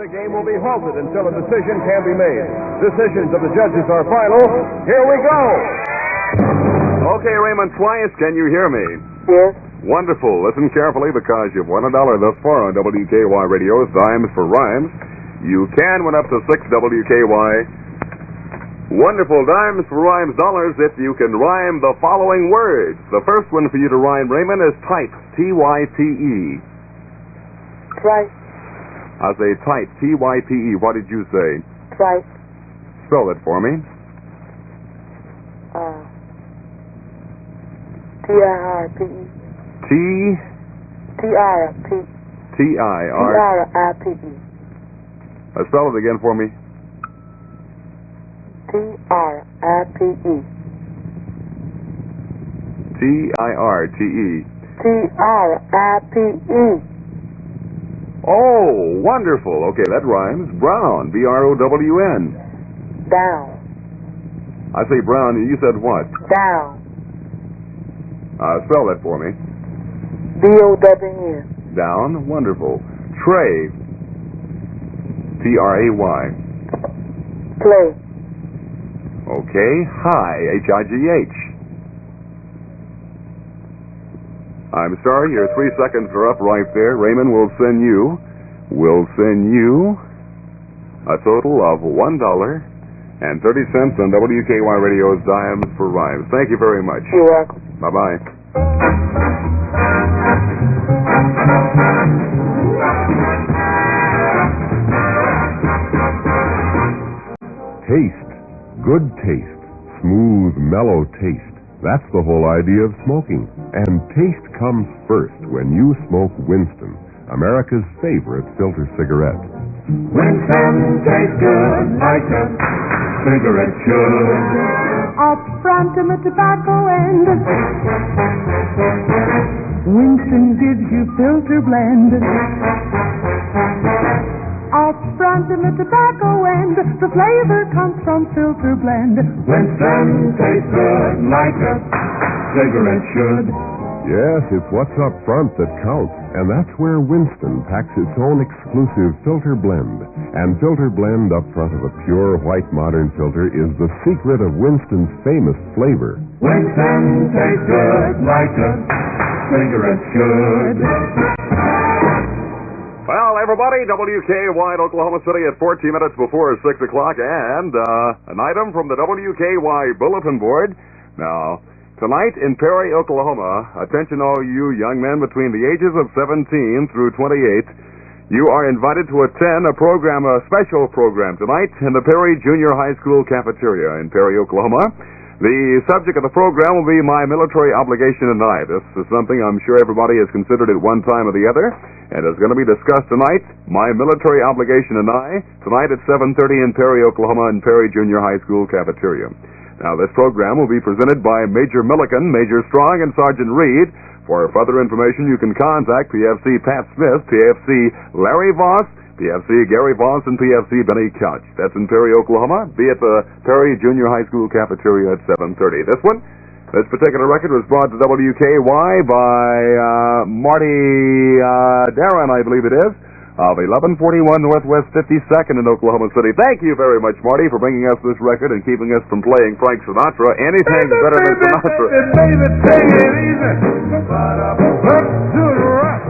The game will be halted until a decision can be made. Decisions of the judges are final. Here we go. Okay, Raymond Twice, can you hear me? Yes. Wonderful. Listen carefully because you've won $1 thus far on WKY-Radio's Dimes for Rhymes. You can win up to 6 WKY wonderful Dimes for Rhymes dollars if you can rhyme the following words. The first one for you to rhyme, Raymond, is type. T-Y-T-E. Tripe. I say type. T-Y-P-E. What did you say? Tripe. Spell it for me. T-I-R-P-E. T-I-R-P. T-I-R-I-P-E. Spell it again for me. T-R-I-P-E. T-I-R-T-E. T-R-I-P-E. Oh, wonderful. Okay, that rhymes. Brown. B-R-O-W-N. Down. I say brown, and you said what? Down. Spell that for me. D-O-W-N. Down. Wonderful. Tray. T-R-A-Y. Play. Okay. High. H-I-G-H. I'm sorry, your 3 seconds are up right there. Raymond will send you a total of $1.30 on WKY-Radio's Dimes for Rhymes. Thank you very much. You're welcome. Bye-bye. Taste. Good taste. Smooth, mellow taste. That's the whole idea of smoking. And taste comes first when you smoke Winston, America's favorite filter cigarette. Winston tastes good like a cigarette should. Up front in the tobacco end, Winston gives you filter blend. Up front in the tobacco end, the flavor comes from filter blend. Winston tastes good like a cigarette should. Yes, it's what's up front that counts, and that's where Winston packs its own exclusive filter blend. And filter blend up front of a pure white modern filter is the secret of Winston's famous flavor. Winston tastes good like a cigarette should. Well, everybody, WKY in Oklahoma City at 14 minutes before 6 o'clock, and an item from the WKY bulletin board. Now, tonight in Perry, Oklahoma, attention all you young men between the ages of 17 through 28, you are invited to attend a special program tonight in the Perry Junior High School cafeteria in Perry, Oklahoma. The subject of the program will be my military obligation tonight. This is something I'm sure everybody has considered at one time or the other, and is going to be discussed tonight. My military obligation and I, tonight at 7:30 in Perry, Oklahoma, in Perry Junior High School cafeteria. Now, this program will be presented by Major Milliken, Major Strong, and Sergeant Reed. For further information, you can contact PFC Pat Smith, PFC Larry Voss, PFC Gary Voss, and PFC Benny Couch. That's in Perry, Oklahoma. Be at the Perry Junior High School cafeteria at 7:30. This particular record was brought to WKY by Marty Darren, I believe it is, of 1141 Northwest 52nd in Oklahoma City. Thank you very much, Marty, for bringing us this record and keeping us from playing Frank Sinatra. Anything's better than Sinatra. Baby, take it easy. Up to the rock.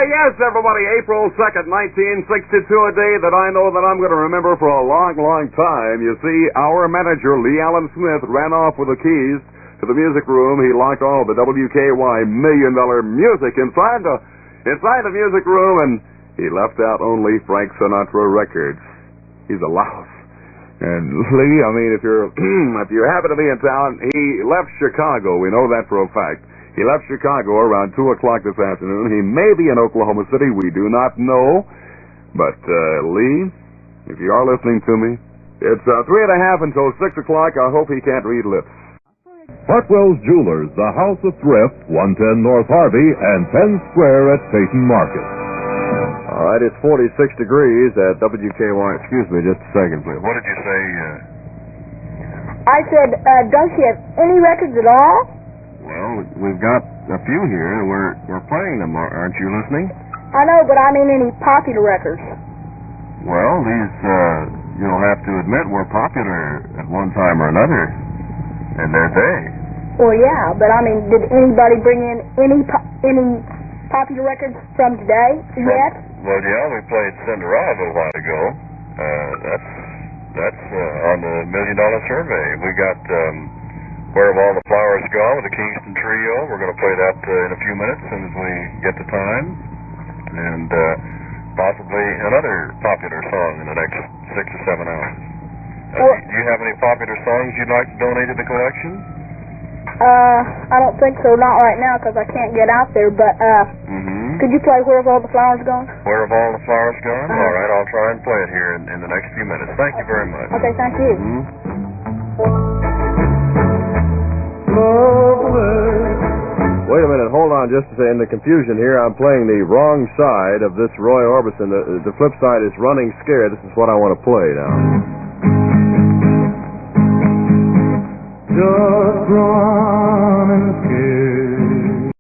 Yes, everybody, April 2nd, 1962, a day that I know that I'm going to remember for a long, long time. You see, our manager, Lee Allen Smith, ran off with the keys to the music room. He locked all the WKY $1 million music inside the music room, and he left out only Frank Sinatra records. He's a louse. And Lee, I mean, if you happen to be in town, he left Chicago. We know that for a fact. He left Chicago around 2 o'clock this afternoon. He may be in Oklahoma City. We do not know. But, Lee, if you are listening to me, it's 3:30 until 6 o'clock. I hope he can't read lips. Hartwell's Jewelers, the House of Thrift, 110 North Harvey, and Penn Square at Peyton Market. All right, it's 46 degrees at WKY. Excuse me just a second, please. What did you say? I said, don't you have any records at all? Well, we've got a few here. We're playing them, aren't you listening? I know, but I mean any popular records. Well, these, you'll have to admit, were popular at one time or another in their day. Well, yeah, but I mean, did anybody bring in any popular records from today yet? Well, yeah, we played Cinderella a little while ago. That's on the $1 Million Survey. We got Where Have All the Flowers Gone with the Kingston Trio. We're going to play that in a few minutes as soon as we get the time. And possibly another popular song in the next 6 or 7 hours. Do you have any popular songs you'd like to donate to the collection? I don't think so, not right now, because I can't get out there, but, could you play Where Have All the Flowers Gone? Where Have All the Flowers Gone? All right, I'll try and play it here in the next few minutes. Thank you very much. Okay, thank you. Wait a minute, hold on just a second. In the confusion here, I'm playing the wrong side of this Roy Orbison. The flip side is Running Scared. This is what I want to play now. Just running scared.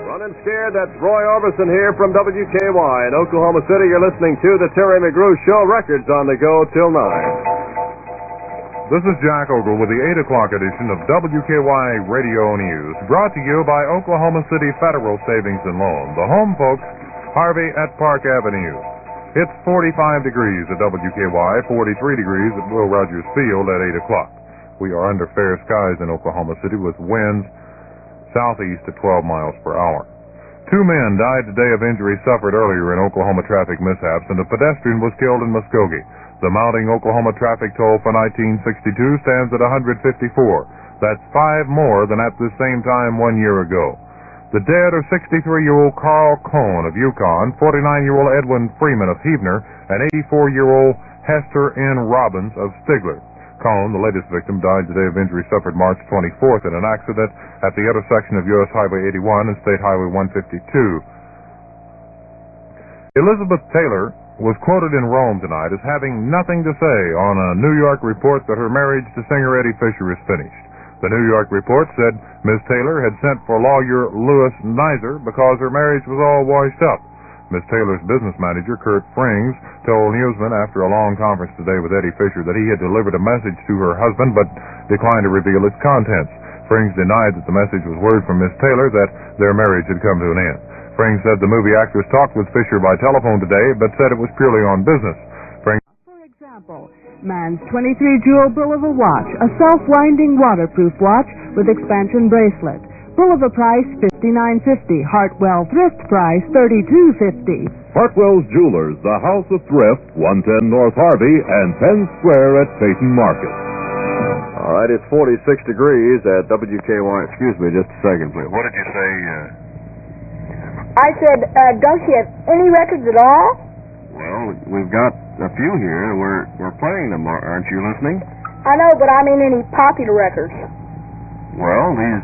Running Scared, that's Roy Orbison here from WKY in Oklahoma City. You're listening to the Terry McGrew Show, records on the go till 9. This is Jack Ogle with the 8 o'clock edition of WKY-Radio News, brought to you by Oklahoma City Federal Savings and Loan, the home folks, Harvey at Park Avenue. It's 45 degrees at WKY, 43 degrees at Will Rogers Field at 8 o'clock. We are under fair skies in Oklahoma City with winds southeast at 12 miles per hour. 2 men died today of injuries suffered earlier in Oklahoma traffic mishaps, and a pedestrian was killed in Muskogee. The mounting Oklahoma traffic toll for 1962 stands at 154. That's 5 more than at the same time 1 year ago. The dead are 63-year-old Carl Cohn of Yukon, 49-year-old Edwin Freeman of Heavener, and 84-year-old Hester N. Robbins of Stigler. Cohn, the latest victim, died today of injuries suffered March 24th in an accident at the intersection of U.S. Highway 81 and State Highway 152. Elizabeth Taylor was quoted in Rome tonight as having nothing to say on a New York report that her marriage to singer Eddie Fisher is finished. The New York report said Ms. Taylor had sent for lawyer Louis Nizer because her marriage was all washed up. Ms. Taylor's business manager, Kurt Frings, told Newsman after a long conference today with Eddie Fisher that he had delivered a message to her husband but declined to reveal its contents. Frings denied that the message was word from Ms. Taylor that their marriage had come to an end. Frings said the movie actress talked with Fisher by telephone today but said it was purely on business. Frings, For example, man's 23-jewel Bulova watch, a self-winding waterproof watch with expansion bracelet. Bulova price $59.50. Hartwell thrift price $32.50. Hartwell's Jewelers, the House of Thrift, 110 North Harvey and Penn Square at Peyton Market. All right, it's 46 degrees at WKY. Excuse me just a second, please. What did you say? I said, don't you have any records at all? Well, we've got a few here. We're playing them, aren't you listening? I know, but I mean any popular records. Well, these,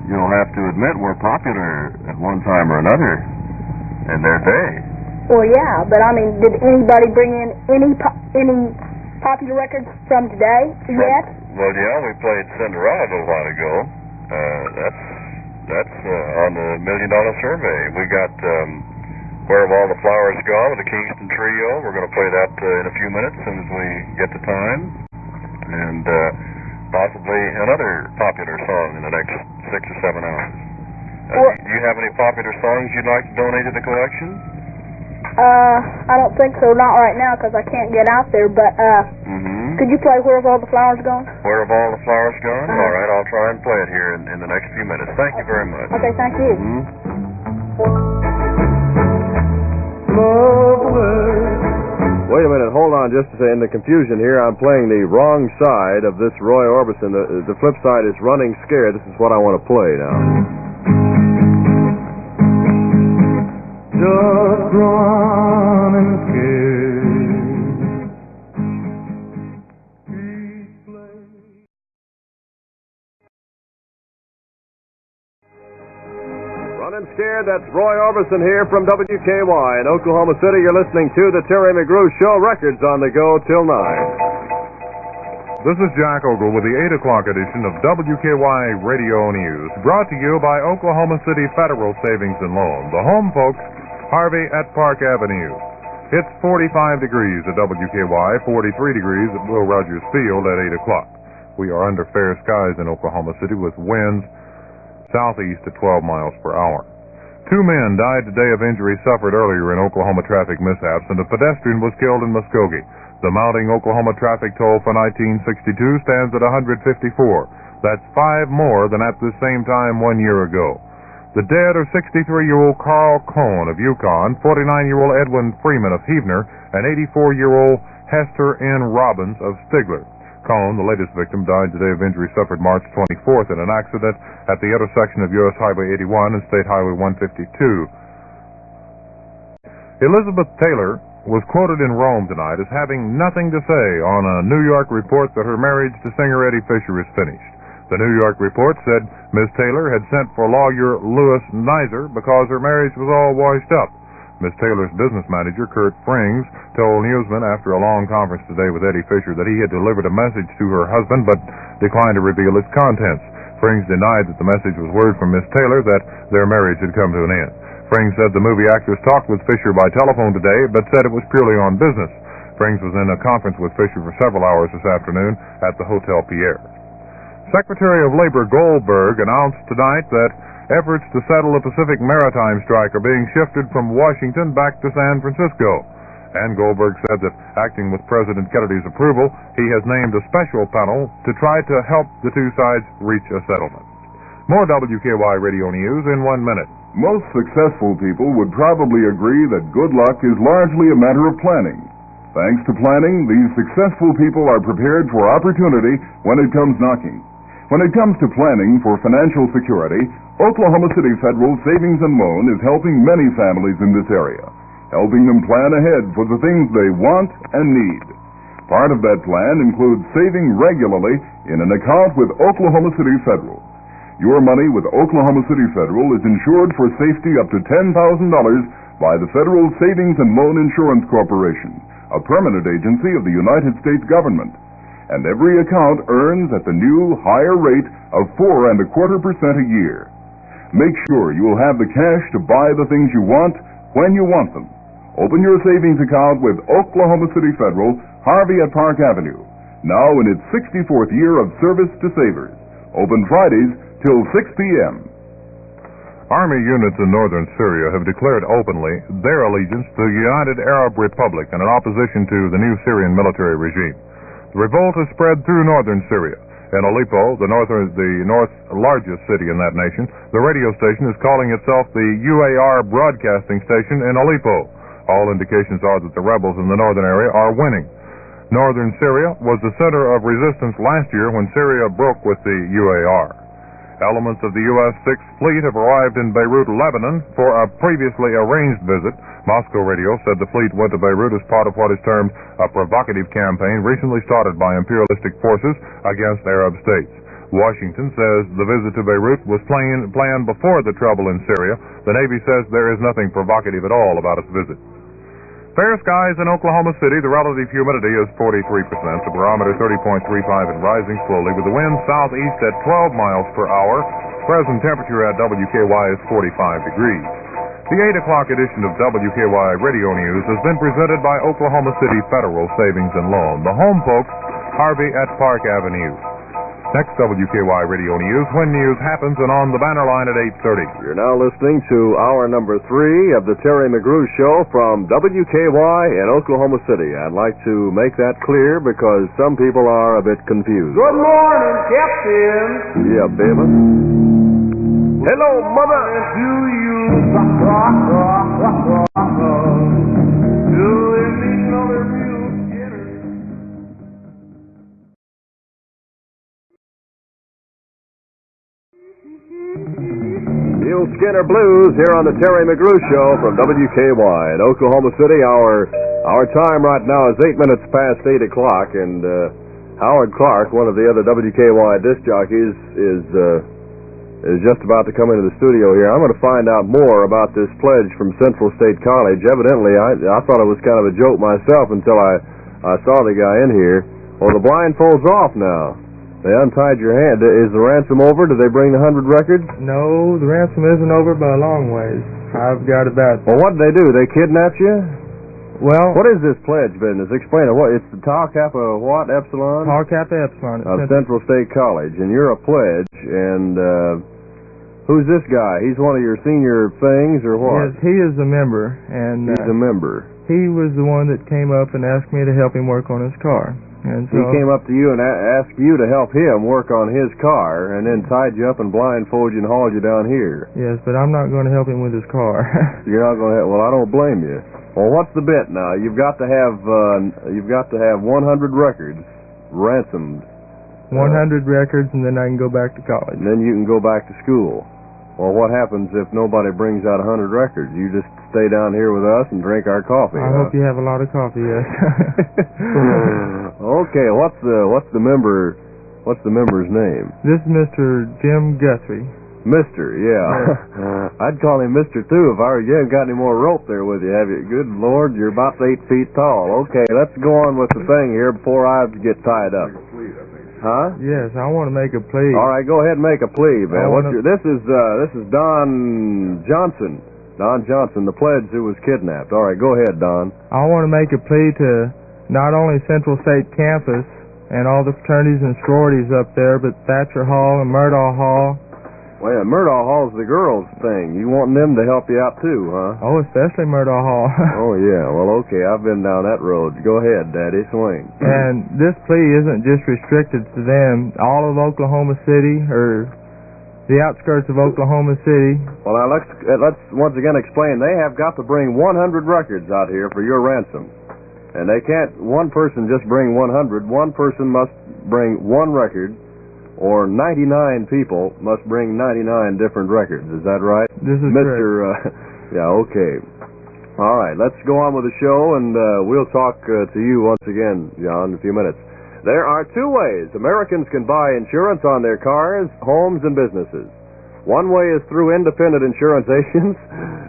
you'll have to admit, were popular at one time or another in their day. Well, yeah, but I mean, did anybody bring in any popular records from today yet? Well, yeah, we played Cinderella a little while ago. That's on the $1 Million Survey. We got Where Have All the Flowers Gone with the Kingston Trio. We're going to play that in a few minutes as soon as we get the time. And possibly another popular song in the next 6 or 7 hours. Do you have any popular songs you'd like to donate to the collection? I don't think so, not right now, because I can't get out there, but, could you play Where Have All the Flowers Gone? Where Have All the Flowers Gone? All right, I'll try and play it here in the next few minutes. Thank you very much. Okay, thank you. Wait a minute, hold on just a second. In the confusion here, I'm playing the wrong side of this Roy Orbison. The flip side is Running Scared. This is what I want to play now. Just running scared. Run and Scared, that's Roy Orbison here from WKY in Oklahoma City. You're listening to the Terry McGrew Show, records on the go till 9. This is Jack Ogle with the 8 o'clock edition of WKY-Radio News, brought to you by Oklahoma City Federal Savings and Loan. The home folks, Harvey at Park Avenue. It's 45 degrees at WKY, 43 degrees at Will Rogers Field at 8 o'clock. We are under fair skies in Oklahoma City with winds southeast at 12 miles per hour. 2 men died today of injuries suffered earlier in Oklahoma traffic mishaps, and a pedestrian was killed in Muskogee. The mounting Oklahoma traffic toll for 1962 stands at 154. That's 5 more than at the same time 1 year ago. The dead are 63-year-old Carl Cohn of Yukon, 49-year-old Edwin Freeman of Heavener, and 84-year-old Hester N. Robbins of Stigler. Cohn, the latest victim, died today of injuries suffered March 24th in an accident at the intersection of U.S. Highway 81 and State Highway 152. Elizabeth Taylor was quoted in Rome tonight as having nothing to say on a New York report that her marriage to singer Eddie Fisher is finished. The New York report said Ms. Taylor had sent for lawyer Louis Nizer because her marriage was all washed up. Ms. Taylor's business manager, Kurt Frings, told newsmen after a long conference today with Eddie Fisher that he had delivered a message to her husband but declined to reveal its contents. Frings denied that the message was word from Ms. Taylor that their marriage had come to an end. Frings said the movie actress talked with Fisher by telephone today but said it was purely on business. Frings was in a conference with Fisher for several hours this afternoon at the Hotel Pierre. Secretary of Labor Goldberg announced tonight that efforts to settle the Pacific Maritime strike are being shifted from Washington back to San Francisco. And Goldberg said that, acting with President Kennedy's approval, he has named a special panel to try to help the two sides reach a settlement. More WKY Radio News in 1 minute. Most successful people would probably agree that good luck is largely a matter of planning. Thanks to planning, these successful people are prepared for opportunity when it comes knocking. When it comes to planning for financial security, Oklahoma City Federal Savings and Loan is helping many families in this area, helping them plan ahead for the things they want and need. Part of that plan includes saving regularly in an account with Oklahoma City Federal. Your money with Oklahoma City Federal is insured for safety up to $10,000 by the Federal Savings and Loan Insurance Corporation, a permanent agency of the United States government. And every account earns at the new, higher rate of 4.25% a year. Make sure you will have the cash to buy the things you want when you want them. Open your savings account with Oklahoma City Federal, Harvey at Park Avenue, now in its 64th year of service to savers. Open Fridays till 6 p.m. Army units in northern Syria have declared openly their allegiance to the United Arab Republic and in opposition to the new Syrian military regime. The revolt has spread through northern Syria. In Aleppo, the north's largest city in that nation, the radio station is calling itself the UAR Broadcasting Station in Aleppo. All indications are that the rebels in the northern area are winning. Northern Syria was the center of resistance last year when Syria broke with the UAR. Elements of the U.S. Sixth Fleet have arrived in Beirut, Lebanon, for a previously arranged visit. Moscow radio said the fleet went to Beirut as part of what is termed a provocative campaign recently started by imperialistic forces against Arab states. Washington says the visit to Beirut was planned before the trouble in Syria. The Navy says there is nothing provocative at all about its visit. Fair skies in Oklahoma City. The relative humidity is 43%. The barometer 30.35 and rising slowly with the wind southeast at 12 miles per hour. Present temperature at WKY is 45 degrees. The 8 o'clock edition of WKY Radio News has been presented by Oklahoma City Federal Savings and Loan. The home folks, Harvey at Park Avenue. Next WKY Radio News, when news happens, and on the banner line at 8:30. You're now listening to hour number 3 of the Terry McGrew Show from WKY in Oklahoma City. I'd like to make that clear because some people are a bit confused. Good morning, Captain. Yeah, baby. Hello, Mother. To you, doing another real Neil Skinner Blues here on the Terry McGrew Show from WKY in Oklahoma City. Our time right now is 8 minutes past 8 o'clock, and Howard Clark, one of the other WKY disc jockeys, is is just about to come into the studio here. I'm going to find out more about this pledge from Central State College. Evidently, I thought it was kind of a joke myself until I saw the guy in here. Well, the blindfold's off now. They untied your hand. Is the ransom over? Did they bring the 100 records? No, the ransom isn't over by a long ways. I've got about... Well, what did they do? They kidnapped you? Well... What is this pledge business? Explain it. What? It's the Tau Kappa what? Epsilon? Tau Kappa Epsilon. Of Central State College. And you're a pledge. And who's this guy? He's one of your senior things or what? Yes, he is a member. And he's a member. He was the one that came up and asked me to help him work on his car. And so he came up to you and asked you to help him work on his car, and then tied you up and blindfolded you and hauled you down here. Yes, but I'm not going to help him with his car. You're not going to help? Well, I don't blame you. Well, what's the bit now? You've got to have 100 records ransomed. 100 records, and then I can go back to college. And then you can go back to school. Well, what happens if nobody brings out 100 records? You just stay down here with us and drink our coffee. I hope you have a lot of coffee, yes. Okay, what's the member's name? This is Mr. Jim Guthrie. Mr., yeah. I'd call him Mr. too if I were you. Haven't got any more rope there with you, have you? Good Lord, you're about 8 feet tall. Okay, let's go on with the thing here before I get tied up. Huh? Yes, I want to make a plea. All right, go ahead and make a plea, man. This is Don Johnson. Don Johnson, the pledge who was kidnapped. All right, go ahead, Don. I want to make a plea to not only Central State Campus and all the fraternities and sororities up there, but Thatcher Hall and Murdaugh Hall. Well, yeah, Murdaugh Hall's the girls' thing. You want them to help you out too, huh? Oh, especially Murdaugh Hall. Oh, yeah. Well, okay, I've been down that road. Go ahead, Daddy, swing. And this plea isn't just restricted to them. All of Oklahoma City, or the outskirts of Oklahoma City. Well, now, let's once again explain. They have got to bring 100 records out here for your ransom. And they can't, one person just bring 100. One person must bring one record. Or 99 people must bring 99 different records. Is that right? This is Mr. Yeah, okay. All right, let's go on with the show, and we'll talk to you once again, John, in a few minutes. There are two ways Americans can buy insurance on their cars, homes, and businesses. One way is through independent insurance agents.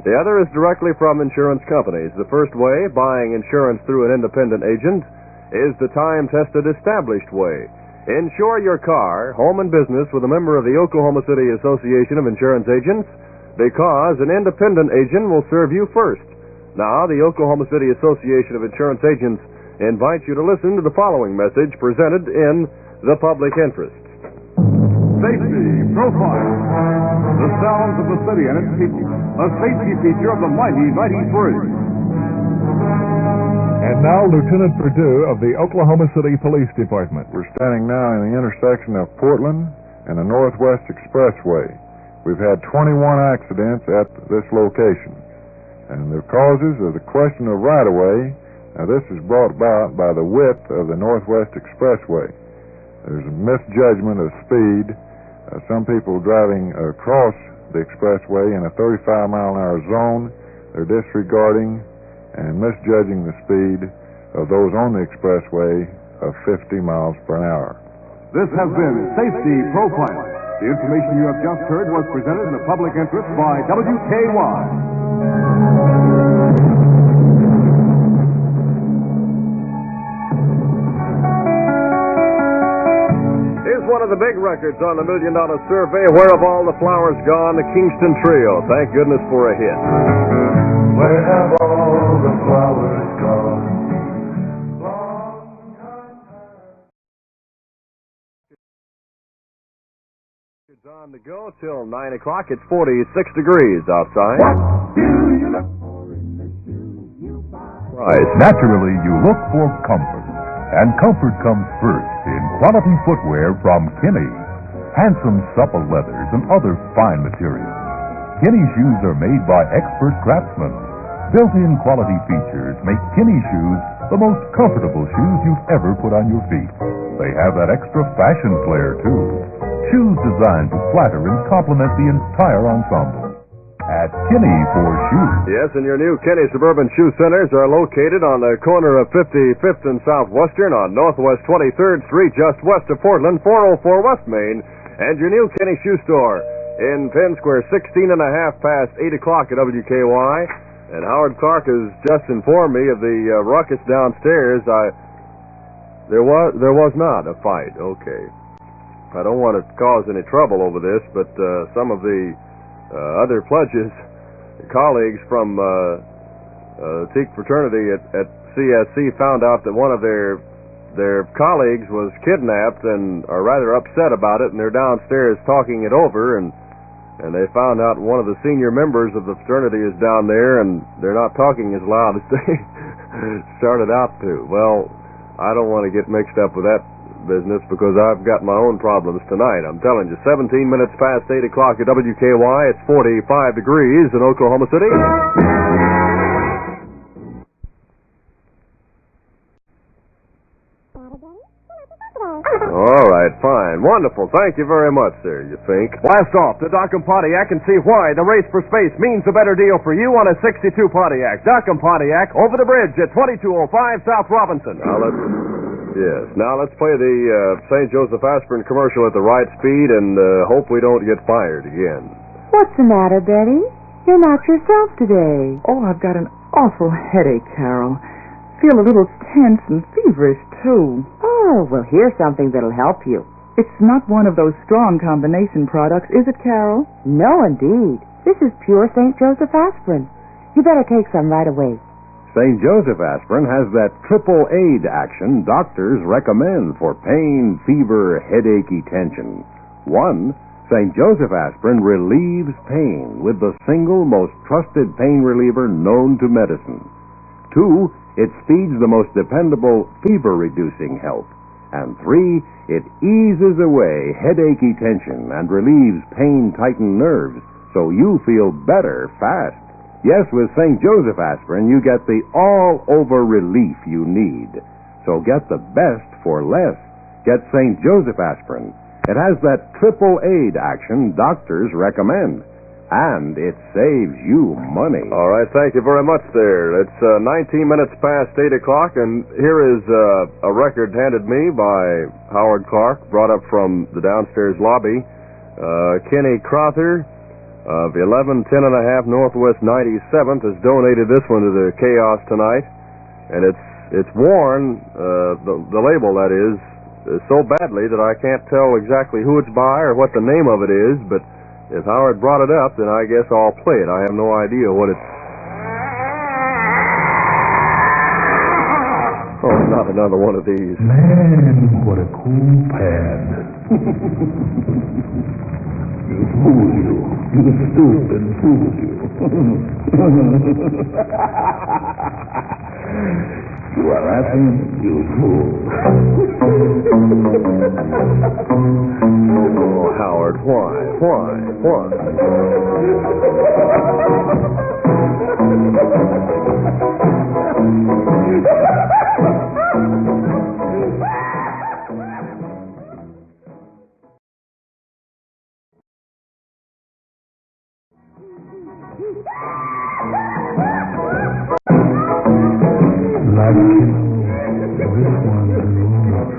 The other is directly from insurance companies. The first way, buying insurance through an independent agent, is the time-tested, established way. Insure your car, home, and business with a member of the Oklahoma City Association of Insurance Agents because an independent agent will serve you first. Now, the Oklahoma City Association of Insurance Agents invites you to listen to the following message presented in the public interest. Safety Profile. The sounds of the city and its people. A safety feature of the mighty 93. And now, Lieutenant Perdue of the Oklahoma City Police Department. We're standing now in the intersection of Portland and the Northwest Expressway. We've had 21 accidents at this location. And the causes of the question of right-of-way, now this is brought about by the width of the Northwest Expressway. There's a misjudgment of speed. Some people driving across the expressway in a 35-mile-an-hour zone, they're disregarding and misjudging the speed of those on the expressway of 50 miles per hour. This has been Safety Profile. The information you have just heard was presented in the public interest by WKY. Here's one of the big records on the $1 Million Survey. Where have all the flowers gone? The Kingston Trio. Thank goodness for a hit. Where have all the flowers gone? It's on to go till 9 o'clock. It's 46 degrees outside. What do you look for in the shoes you buy? Right. Naturally, you look for comfort. And comfort comes first in quality footwear from Kinney. Handsome, supple leathers and other fine materials. Kinney shoes are made by expert craftsmen. Built-in quality features make Kinney shoes the most comfortable shoes you've ever put on your feet. They have that extra fashion flair, too. Shoes designed to flatter and complement the entire ensemble. At Kinney for shoes. Yes, and your new Kinney Suburban Shoe Centers are located on the corner of 55th and Southwestern on Northwest 23rd Street, just west of Portland, 404 West Main. And your new Kinney Shoe Store in Penn Square, 16 and a half past 8 o'clock at WKY. And Howard Clark has just informed me of the ruckus downstairs. There was not a fight. Okay. I don't want to cause any trouble over this, but some of the other pledges, colleagues from Teak Fraternity at CSC found out that one of their colleagues was kidnapped and are rather upset about it, and they're downstairs talking it over, and they found out one of the senior members of the fraternity is down there, and they're not talking as loud as they started out to. Well, I don't want to get mixed up with that business because I've got my own problems tonight. I'm telling you, 17 minutes past 8 o'clock at WKY. It's 45 degrees in Oklahoma City. All right, fine. Wonderful. Thank you very much, sir, you think. Blast off to Doc and Pontiac and see why the race for space means a better deal for you on a 62 Pontiac. Doc and Pontiac, over the bridge at 2205 South Robinson. Now let's play the St. Joseph Aspirin commercial at the right speed and hope we don't get fired again. What's the matter, Betty? You're not yourself today. Oh, I've got an awful headache, Carol. Feel a little tense and feverish, too. Oh, well, here's something that'll help you. It's not one of those strong combination products, is it, Carol? No, indeed. This is pure St. Joseph aspirin. You better take some right away. St. Joseph aspirin has that triple aid action doctors recommend for pain, fever, headachy tension. 1, St. Joseph aspirin relieves pain with the single most trusted pain reliever known to medicine. 2, it speeds the most dependable fever-reducing help. And 3, it eases away headachy tension and relieves pain-tightened nerves so you feel better fast. Yes, with St. Joseph aspirin, you get the all-over relief you need. So get the best for less. Get St. Joseph aspirin. It has that triple aid action doctors recommend. And it saves you money. All right, thank you very much there. It's 19 minutes past 8 o'clock, and here is a record handed me by Howard Clark, brought up from the downstairs lobby. Kenny Crother of 1110 and a half Northwest 97th has donated this one to the Chaos tonight, and it's worn, the label that is, so badly that I can't tell exactly who it's by or what the name of it is, but if Howard brought it up, then I guess I'll play it. I have no idea what it's... Oh, not another one of these. Man, what a cool pad. You fool you. You stupid fool you. You are laughing, you fool. Oh, Howard, why? Like this one alone.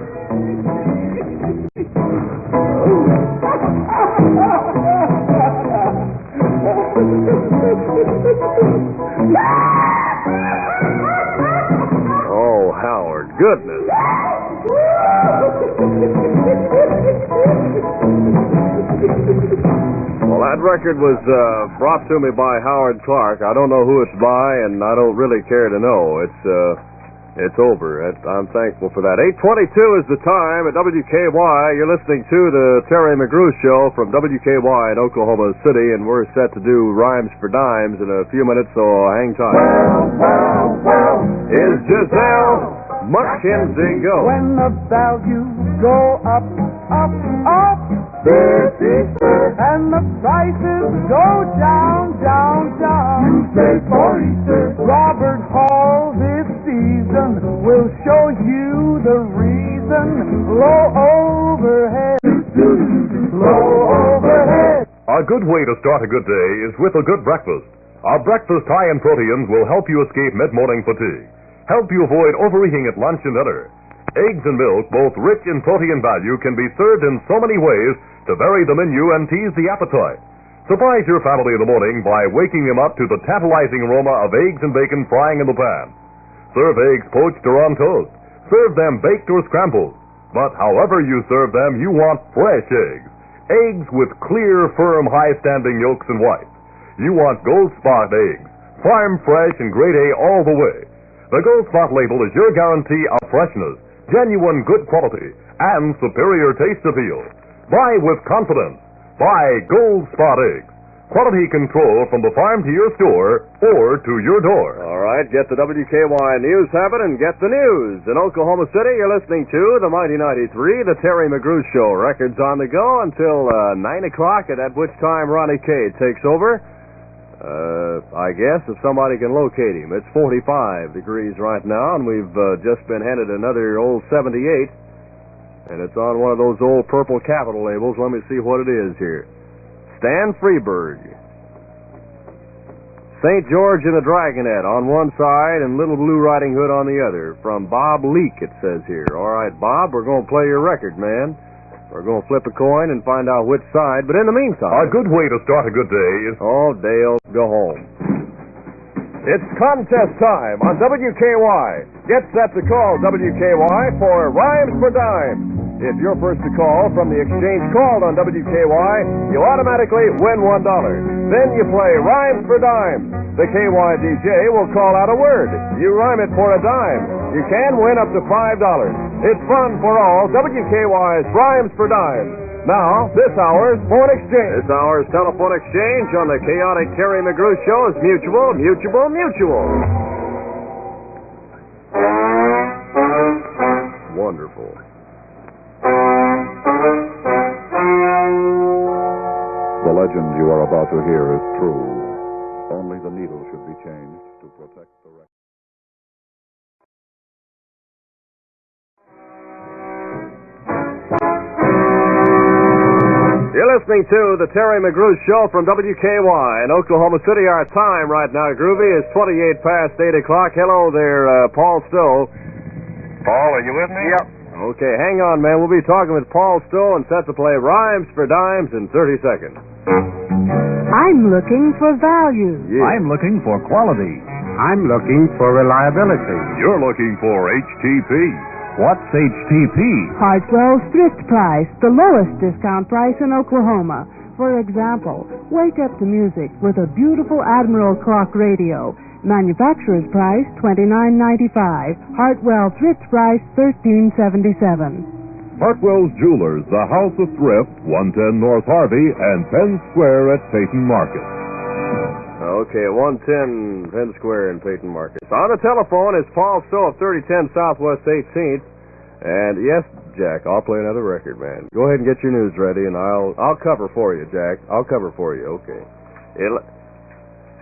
Oh, Howard, goodness. Well, that record was brought to me by Howard Clark. I don't know who it's by, and I don't really care to know. It's over. I'm thankful for that. 8:22 is the time at WKY. You're listening to the Terry McGrew Show from WKY in Oklahoma City, and we're set to do Rhymes for Dimes in a few minutes, so hang tight. Well, Is Giselle Mackenzie go? when the values go up, There's Easter, and the prices go down, you say for Easter. Robert Hall this season will show you the reason. Low overhead, low overhead. A good way to start a good day is with a good breakfast. Our breakfast high in proteins will help you escape mid-morning fatigue, help you avoid overeating at lunch and dinner. Eggs and milk, both rich in protein value, can be served in so many ways to vary the menu and tease the appetite. Surprise your family in the morning by waking them up to the tantalizing aroma of eggs and bacon frying in the pan. Serve eggs poached or on toast. Serve them baked or scrambled. But however you serve them, you want fresh eggs. Eggs with clear, firm, high-standing yolks and whites. You want Gold Spot eggs. Farm fresh and grade A all the way. The Gold Spot label is your guarantee of freshness, genuine good quality, and superior taste appeal. Buy with confidence. Buy Gold Spot eggs. Quality control from the farm to your store or to your door. All right, get the WKY News habit and get the news. In Oklahoma City, you're listening to the Mighty 93, the Terry McGrew Show. Records on the go until 9 o'clock, at which time Ronnie K takes over. I guess, if somebody can locate him. It's 45 degrees right now, and we've just been handed another old 78, and it's on one of those old purple capital labels. Let me see what it is here. Stan Freeberg. St. George and the Dragonet on one side and Little Blue Riding Hood on the other. From Bob Leake, it says here. All right, Bob, we're going to play your record, man. We're going to flip a coin and find out which side. But in the meantime... A good way to start a good day is... Oh, Dale, go home. It's contest time on WKY. Get set to call WKY for Rhymes for Dimes. If you're first to call from the exchange called on WKY, you automatically win $1. Then you play Rhymes for Dimes. The KY DJ will call out a word. You rhyme it for a dime. You can win up to $5. It's fun for all. WKY's Rhymes for Dimes. Now, this hour's phone exchange. This hour's telephone exchange on the chaotic Terry McGrew Show is mutual. Wonderful. The legend you are about to hear is true. Only the needle should be changed to protect the record. You're listening to the Terry McGrew Show from WKY in Oklahoma City. Our time right now, Groovy, is 28 past 8 o'clock. Hello there, Paul Stowe. Paul, are you with me? Yep. Okay, hang on, man. We'll be talking with Paul Stowe and set to play Rhymes for Dimes in 30 seconds. I'm looking for value. Yeah. I'm looking for quality. I'm looking for reliability. You're looking for HTP. What's HTP? Hartwell's Thrift Price, the lowest discount price in Oklahoma. For example, wake up to music with a beautiful Admiral clock radio. Manufacturer's price $29.95. Hartwell Thrift Price $13.77. Hartwell's Jewelers, the House of Thrift, 110 North Harvey and Penn Square at Peyton Market. Okay, 110 Penn Square in Peyton Market. On the telephone is Paul Stowe of 3010 Southwest 18th. And yes, Jack, I'll play another record, man. Go ahead and get your news ready, and I'll cover for you, Jack. I'll cover for you, okay.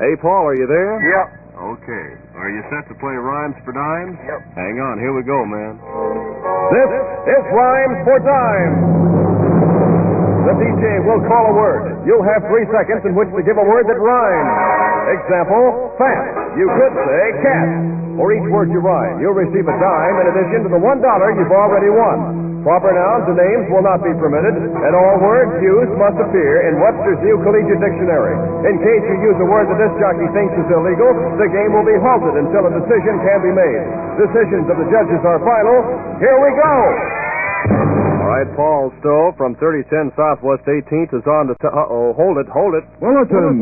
Hey, Paul, are you there? Yep. Okay. Are you set to play Rhymes for Dimes? Yep. Hang on, here we go, man. This is Rhymes for Dimes. The DJ will call a word. You'll have 3 seconds in which to give a word that rhymes. Example, fat. You could say cat. For each word you rhyme, you'll receive a dime in addition to the $1 you've already won. Proper nouns and names will not be permitted, and all words used must appear in Webster's New Collegiate Dictionary. In case you use a word that this jockey thinks is illegal, the game will be halted until a decision can be made. Decisions of the judges are final. Here we go! All right, Paul Stowe from 3010 Southwest 18th is on the... hold it. Bulletin!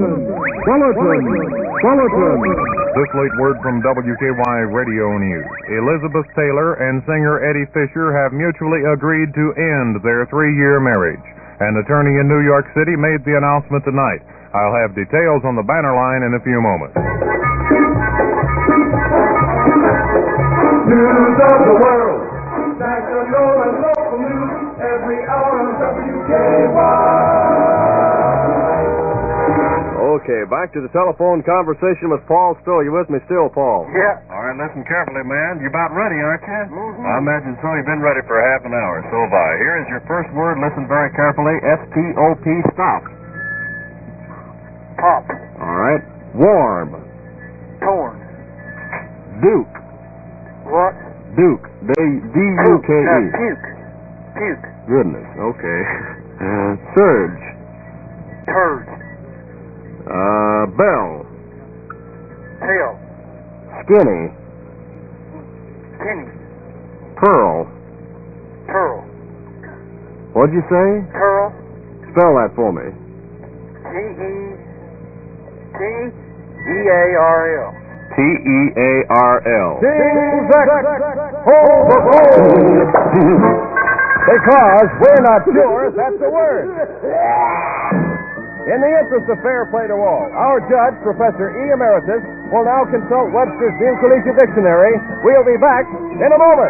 This late word from WKY-Radio News. Elizabeth Taylor and singer Eddie Fisher have mutually agreed to end their 3-year marriage. An attorney in New York City made the announcement tonight. I'll have details on the banner line in a few moments. News of the world. National and local news every hour on WKY. Okay, back to the telephone conversation with Paul Stowe. You with me still, Paul? Yeah. All right, listen carefully, man. You about ready, aren't you? Mm-hmm. I imagine so. You've been ready for half an hour. So have I. Here is your first word. Listen very carefully. S-T-O-P, stop. Pop. All right. Warm. Torn. Duke. What? Duke. D-U-K-E. Puke. Goodness. Okay. Surge. Turd. Bell. Tail. Skinny. Kenny. Pearl. Turl. What'd you say? Turl. Spell that for me. T-E-A-R-L. T-E-A-R-L. Because we're not sure that's the word. In the interest of fair play to all, our judge, Professor E. Emeritus, will now consult Webster's New Collegiate Dictionary. We'll be back in a moment.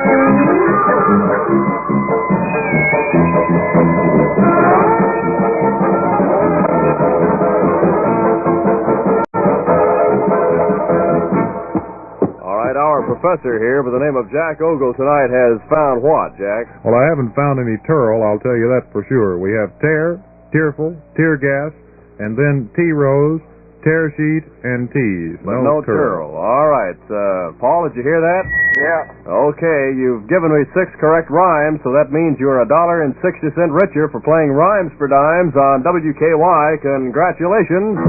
Our professor here by the name of Jack Ogle tonight has found what, Jack? Well, I haven't found any turl, I'll tell you that for sure. We have tear, tearful, tear gas, and then T-rose, tear sheet, and T's. But no turl. All right. Paul, did you hear that? Yeah. Okay, you've given me 6 correct rhymes, so that means you're $1.60 richer for playing Rhymes for Dimes on WKY. Congratulations.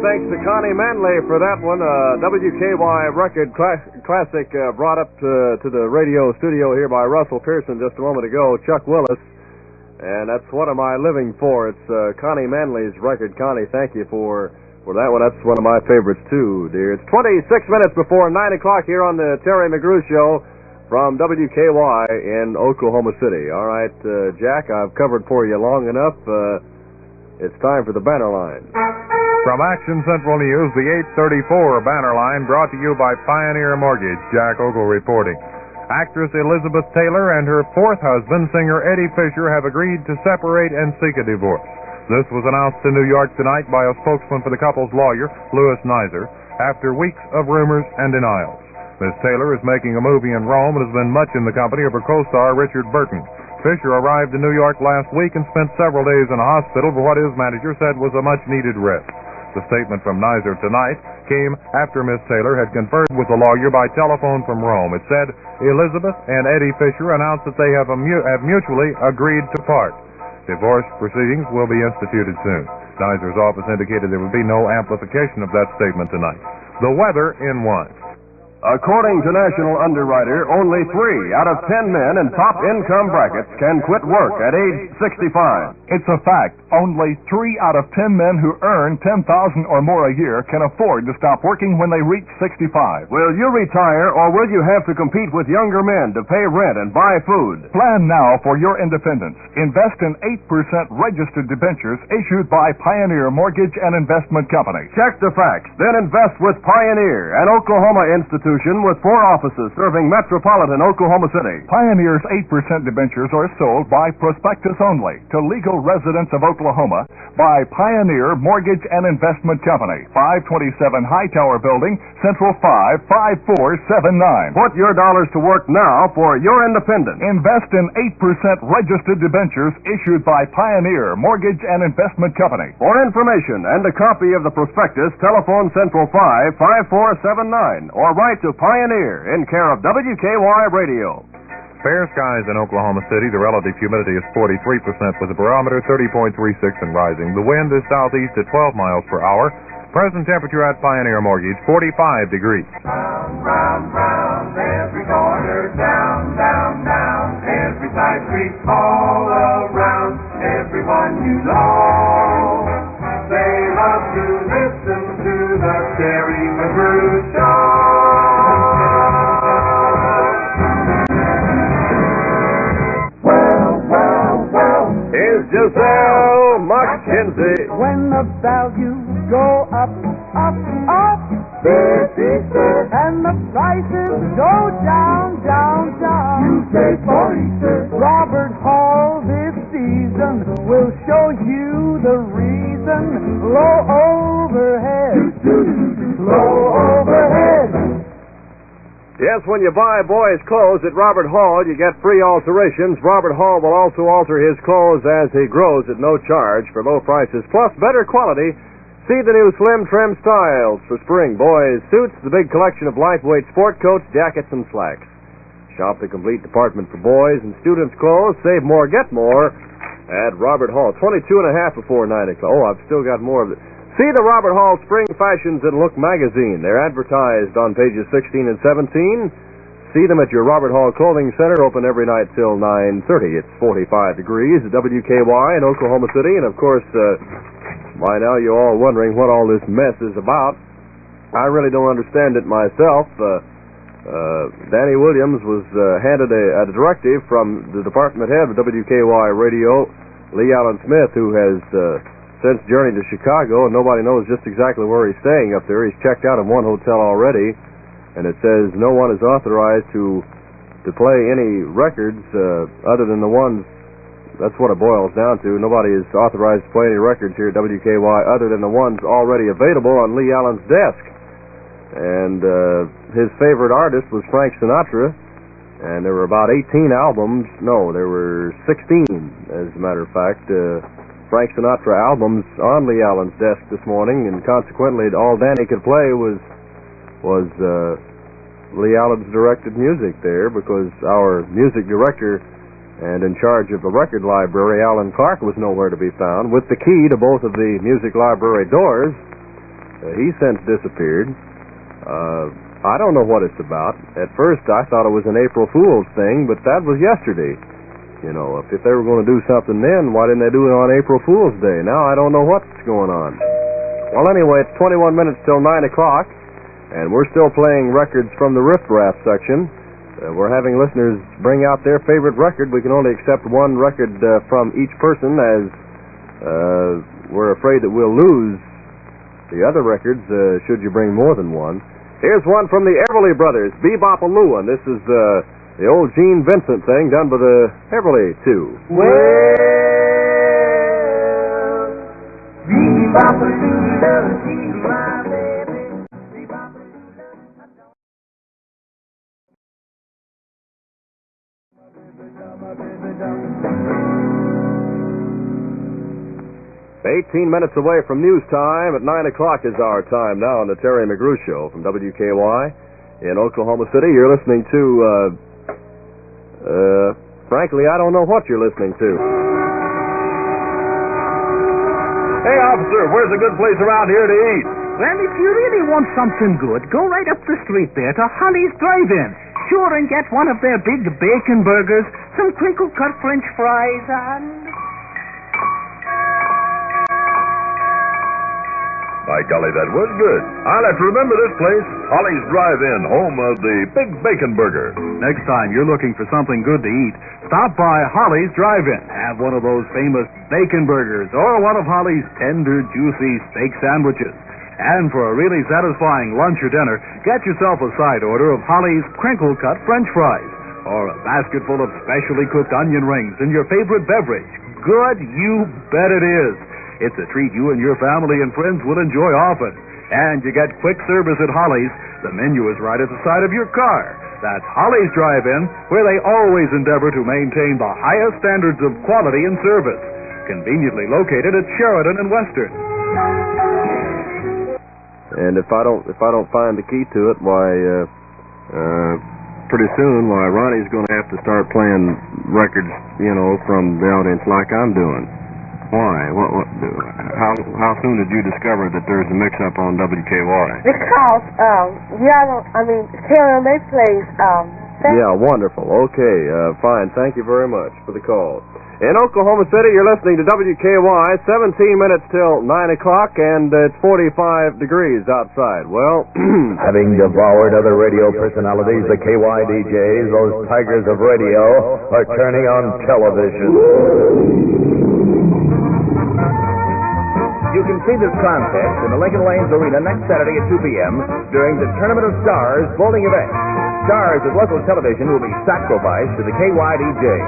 Thanks to Connie Manley for that one. WKY record classic brought up to the radio studio here by Russell Pearson just a moment ago, Chuck Willis. And that's what am I living for? It's Connie Manley's record. Connie, thank you for that one. That's one of my favorites too, dear. It's 26 minutes before 9 o'clock here on the Terry McGrew Show from WKY in Oklahoma City. All right, Jack, I've covered for you long enough. It's time for the banner line. From Action Central News, the 834 banner line brought to you by Pioneer Mortgage. Jack Ogle reporting. Actress Elizabeth Taylor and her 4th husband, singer Eddie Fisher, have agreed to separate and seek a divorce. This was announced in New York tonight by a spokesman for the couple's lawyer, Louis Nizer, after weeks of rumors and denials. Miss Taylor is making a movie in Rome and has been much in the company of her co-star Richard Burton. Fisher arrived in New York last week and spent several days in a hospital for what his manager said was a much-needed rest. The statement from Nizer tonight came after Miss Taylor had conferred with the lawyer by telephone from Rome. It said Elizabeth and Eddie Fisher announced that they have mutually agreed to part. Divorce proceedings will be instituted soon. Nizer's office indicated there would be no amplification of that statement tonight. The weather in 1. According to National Underwriter, only 3 out of 10 men in top income brackets can quit work at age 65. It's a fact. Only 3 out of 10 men who earn $10,000 or more a year can afford to stop working when they reach 65. Will you retire, or will you have to compete with younger men to pay rent and buy food? Plan now for your independence. Invest in 8% registered debentures issued by Pioneer Mortgage and Investment Company. Check the facts, then invest with Pioneer, an Oklahoma institution with 4 offices serving metropolitan Oklahoma City. Pioneer's 8% debentures are sold by prospectus only to legal residents of Oklahoma by Pioneer Mortgage and Investment Company, 527 Hightower Building, Central 5, 5479. Put your dollars to work now for your independence. Invest in 8% registered debentures issued by Pioneer Mortgage and Investment Company. For information and a copy of the prospectus, telephone Central 5, 5479 or write to Pioneer in care of WKY-Radio. Fair skies in Oklahoma City. The relative humidity is 43% with the barometer 30.36 and rising. The wind is southeast at 12 miles per hour. Present temperature at Pioneer Mortgage, 45 degrees. Round, round, round, every corner, down, down, down, every side street, all around, everyone you know. They love to listen to the Terry McGrew Show. Here's Giselle McKenzie. When the values go up, up, up, and the prices go down, down, down, you say Paulista. Robert Hall this season will show you the reason. Low overhead, low overhead. Yes, when you buy boys' clothes at Robert Hall, you get free alterations. Robert Hall will also alter his clothes as he grows at no charge for low prices, plus better quality. See the new slim trim styles for spring. Boys' suits, the big collection of lightweight sport coats, jackets, and slacks. Shop the complete department for boys and students' clothes. Save more, get more at Robert Hall. 22.5 before 9 o'clock. Oh, I've still got more of it. See the Robert Hall Spring Fashions and Look magazine. They're advertised on pages 16 and 17. See them at your Robert Hall Clothing Center, open every night till 9:30. It's 45 degrees at WKY in Oklahoma City. And, of course, by now you're all wondering what all this mess is about. I really don't understand it myself. Danny Williams was handed a directive from the department head of WKY-Radio, Lee Allen Smith, who has since journeyed to Chicago, and nobody knows just exactly where he's staying up there. He's checked out in one hotel already, and it says no one is authorized to play any records other than the ones. That's what it boils down to. Nobody is authorized to play any records here at WKY other than the ones already available on Lee Allen's desk. And his favorite artist was Frank Sinatra, and there were about 18 albums. No, there were 16, as a matter of fact. Frank Sinatra albums on Lee Allen's desk this morning, and consequently all Danny could play was Lee Allen's directed music there, because our music director and in charge of the record library, Alan Clark, was nowhere to be found. With the key to both of the music library doors, he since disappeared. I don't know what it's about. At first I thought it was an April Fool's thing, but that was yesterday. You know, if they were going to do something then, why didn't they do it on April Fool's Day? Now I don't know what's going on. Well, anyway, it's 21 minutes till 9 o'clock, and we're still playing records from the Riff Raff section. We're having listeners bring out their favorite record. We can only accept one record from each person, as we're afraid that we'll lose the other records should you bring more than one. Here's one from the Everly Brothers, Bebop-A-Loo, and this is the old Gene Vincent thing done by the Everly Two. Well, Bebop-A-Loo doesn't see my baby. Bebop-A-Loo doesn't. 18 minutes away from news time. At 9 o'clock is our time now on the Terry McGrew Show from WKY in Oklahoma City. You're listening to, frankly, I don't know what you're listening to. Hey, officer, where's a good place around here to eat? Well, if you really want something good, go right up the street there to Holly's Drive-In. Sure, and get one of their big bacon burgers, some crinkle-cut French fries, and... By golly, that was good. I'll have to remember this place, Holly's Drive-In, home of the Big Bacon Burger. Next time you're looking for something good to eat, stop by Holly's Drive-In. Have one of those famous bacon burgers or one of Holly's tender, juicy steak sandwiches. And for a really satisfying lunch or dinner, get yourself a side order of Holly's crinkle-cut French fries or a basket full of specially cooked onion rings and your favorite beverage. Good, you bet it is. It's a treat you and your family and friends will enjoy often. And you get quick service at Holly's. The menu is right at the side of your car. That's Holly's Drive-In, where they always endeavor to maintain the highest standards of quality and service. Conveniently located at Sheridan and Western. And if I don't find the key to it, why, pretty soon, Ronnie's going to have to start playing records, from the audience like I'm doing. Why? How soon did you discover that there's a mix-up on WKY? Because, Taylor, they play, Yeah, wonderful. Okay, fine. Thank you very much for the call. In Oklahoma City, you're listening to WKY, 17 minutes till 9 o'clock, and it's 45 degrees outside. Well, having devoured other radio personalities, the KY DJs, those tigers of radio, are turning on television. You can see this contest in the Lincoln Lanes Arena next Saturday at 2 p.m. during the Tournament of Stars bowling event. Stars of local television will be sacrificed to the KY DJs.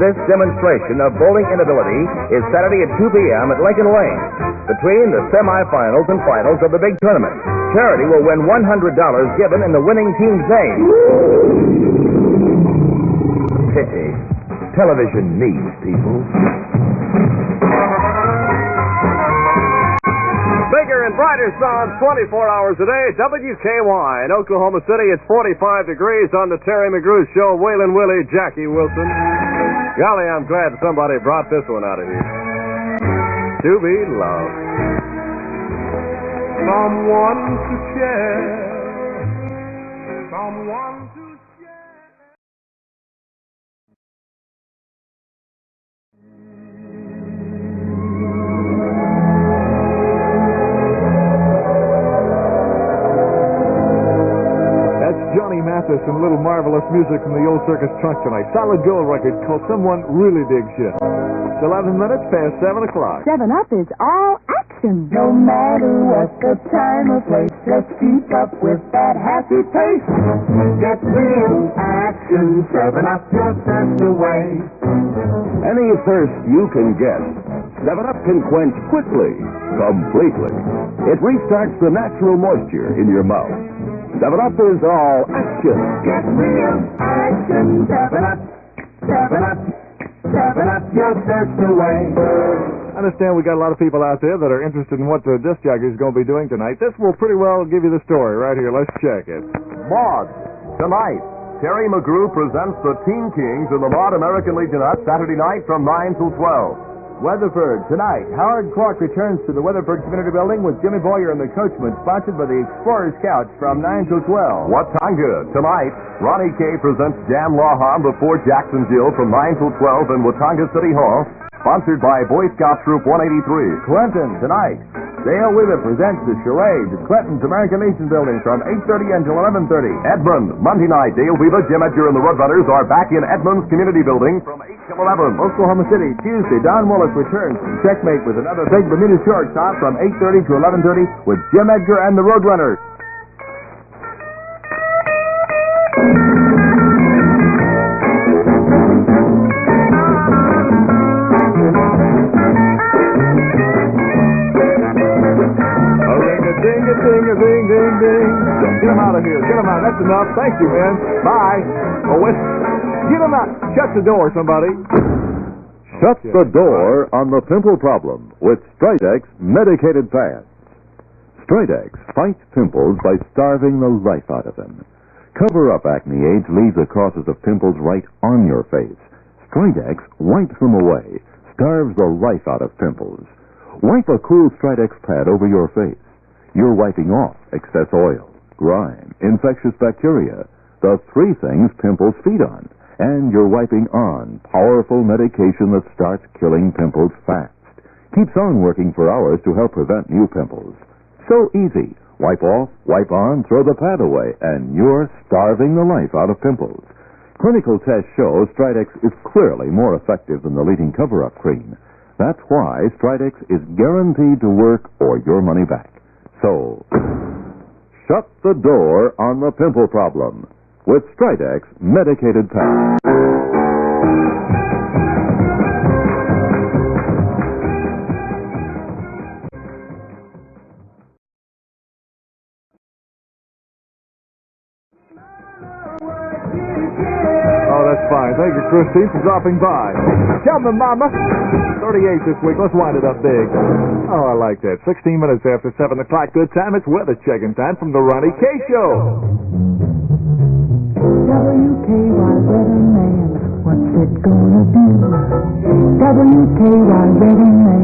This demonstration of bowling inability is Saturday at 2 p.m. at Lincoln Lanes between the semifinals and finals of the big tournament. Fraternity will win $100 given in the winning team's name. Pity. Television needs people. Bigger and brighter sounds 24 hours a day. WKY in Oklahoma City. It's 45 degrees on the Terry McGrew Show. Waylon Willie, Jackie Wilson. Golly, I'm glad somebody brought this one out of here. To be loved. Someone to share. Someone to Johnny Mathis and Little Marvelous music from the old circus trunk tonight. Solid gold record called Someone Really Digs You. It's 11 minutes past 7 o'clock. 7-Up is all action. No matter what the time or place, just keep up with that happy pace. Get real action, 7-Up, your thirst away. Any thirst you can get, 7-Up can quench quickly, completely. It restarts the natural moisture in your mouth. 7-Up is all action. Get real action, 7-Up, 7-Up, 7-Up, your thirst away. I understand we got a lot of people out there that are interested in what the disc jockey is going to be doing tonight. This will pretty well give you the story right here. Let's check it. Maud. Tonight, Terry McGrew presents the Teen Kings in the Maud American Legionette Saturday night from 9 till 12. Weatherford, tonight, Howard Clark returns to the Weatherford Community Building with Jimmy Boyer and the Coachman, sponsored by the Explorer's Couch from 9 till 12. What time good? Tonight, Ronnie K. presents Jan Lawham before Jackson Jill from 9 till 12 in Watauga City Hall, sponsored by Boy Scout Troop 183. Clinton, tonight, Dale Weaver presents the Charades at Clinton's American Legion Building from 8:30 until 11:30. Edmund, Monday night, Dale Weaver, Jim Edgar, and the Roadrunners are back in Edmund's Community Building from 8 till 11. Oklahoma City, Tuesday, Don Willis returns from Checkmate with another big Bermuda shortstop from 8:30 to 11:30 with Jim Edgar and the Roadrunners. Ding, ding, ding. Get him out of here. Get him out. That's enough. Thank you, man. Bye. Oh, wait. Get him out. Shut the door, somebody. Shut the door on the pimple problem with Stridex medicated pads. Stridex fights pimples by starving the life out of them. Cover up acne aids leave the causes of pimples right on your face. Stridex wipes them away, starves the life out of pimples. Wipe a cool Stridex pad over your face. You're wiping off excess oil, grime, infectious bacteria, the three things pimples feed on. And you're wiping on powerful medication that starts killing pimples fast. Keeps on working for hours to help prevent new pimples. So easy. Wipe off, wipe on, throw the pad away, and you're starving the life out of pimples. Clinical tests show Stridex is clearly more effective than the leading cover-up cream. That's why Stridex is guaranteed to work or your money back. So, shut the door on the pimple problem with Stridex medicated pads. Oh, that's fine. Thank you, Christine, for dropping by. Tell me, Mama. 38 this week. Let's wind it up big. Oh, I like that. 16 minutes after 7 o'clock. Good time. It's weather checking time from the Ronnie K. Show. WKY weatherman, what's it gonna be? WKY weatherman,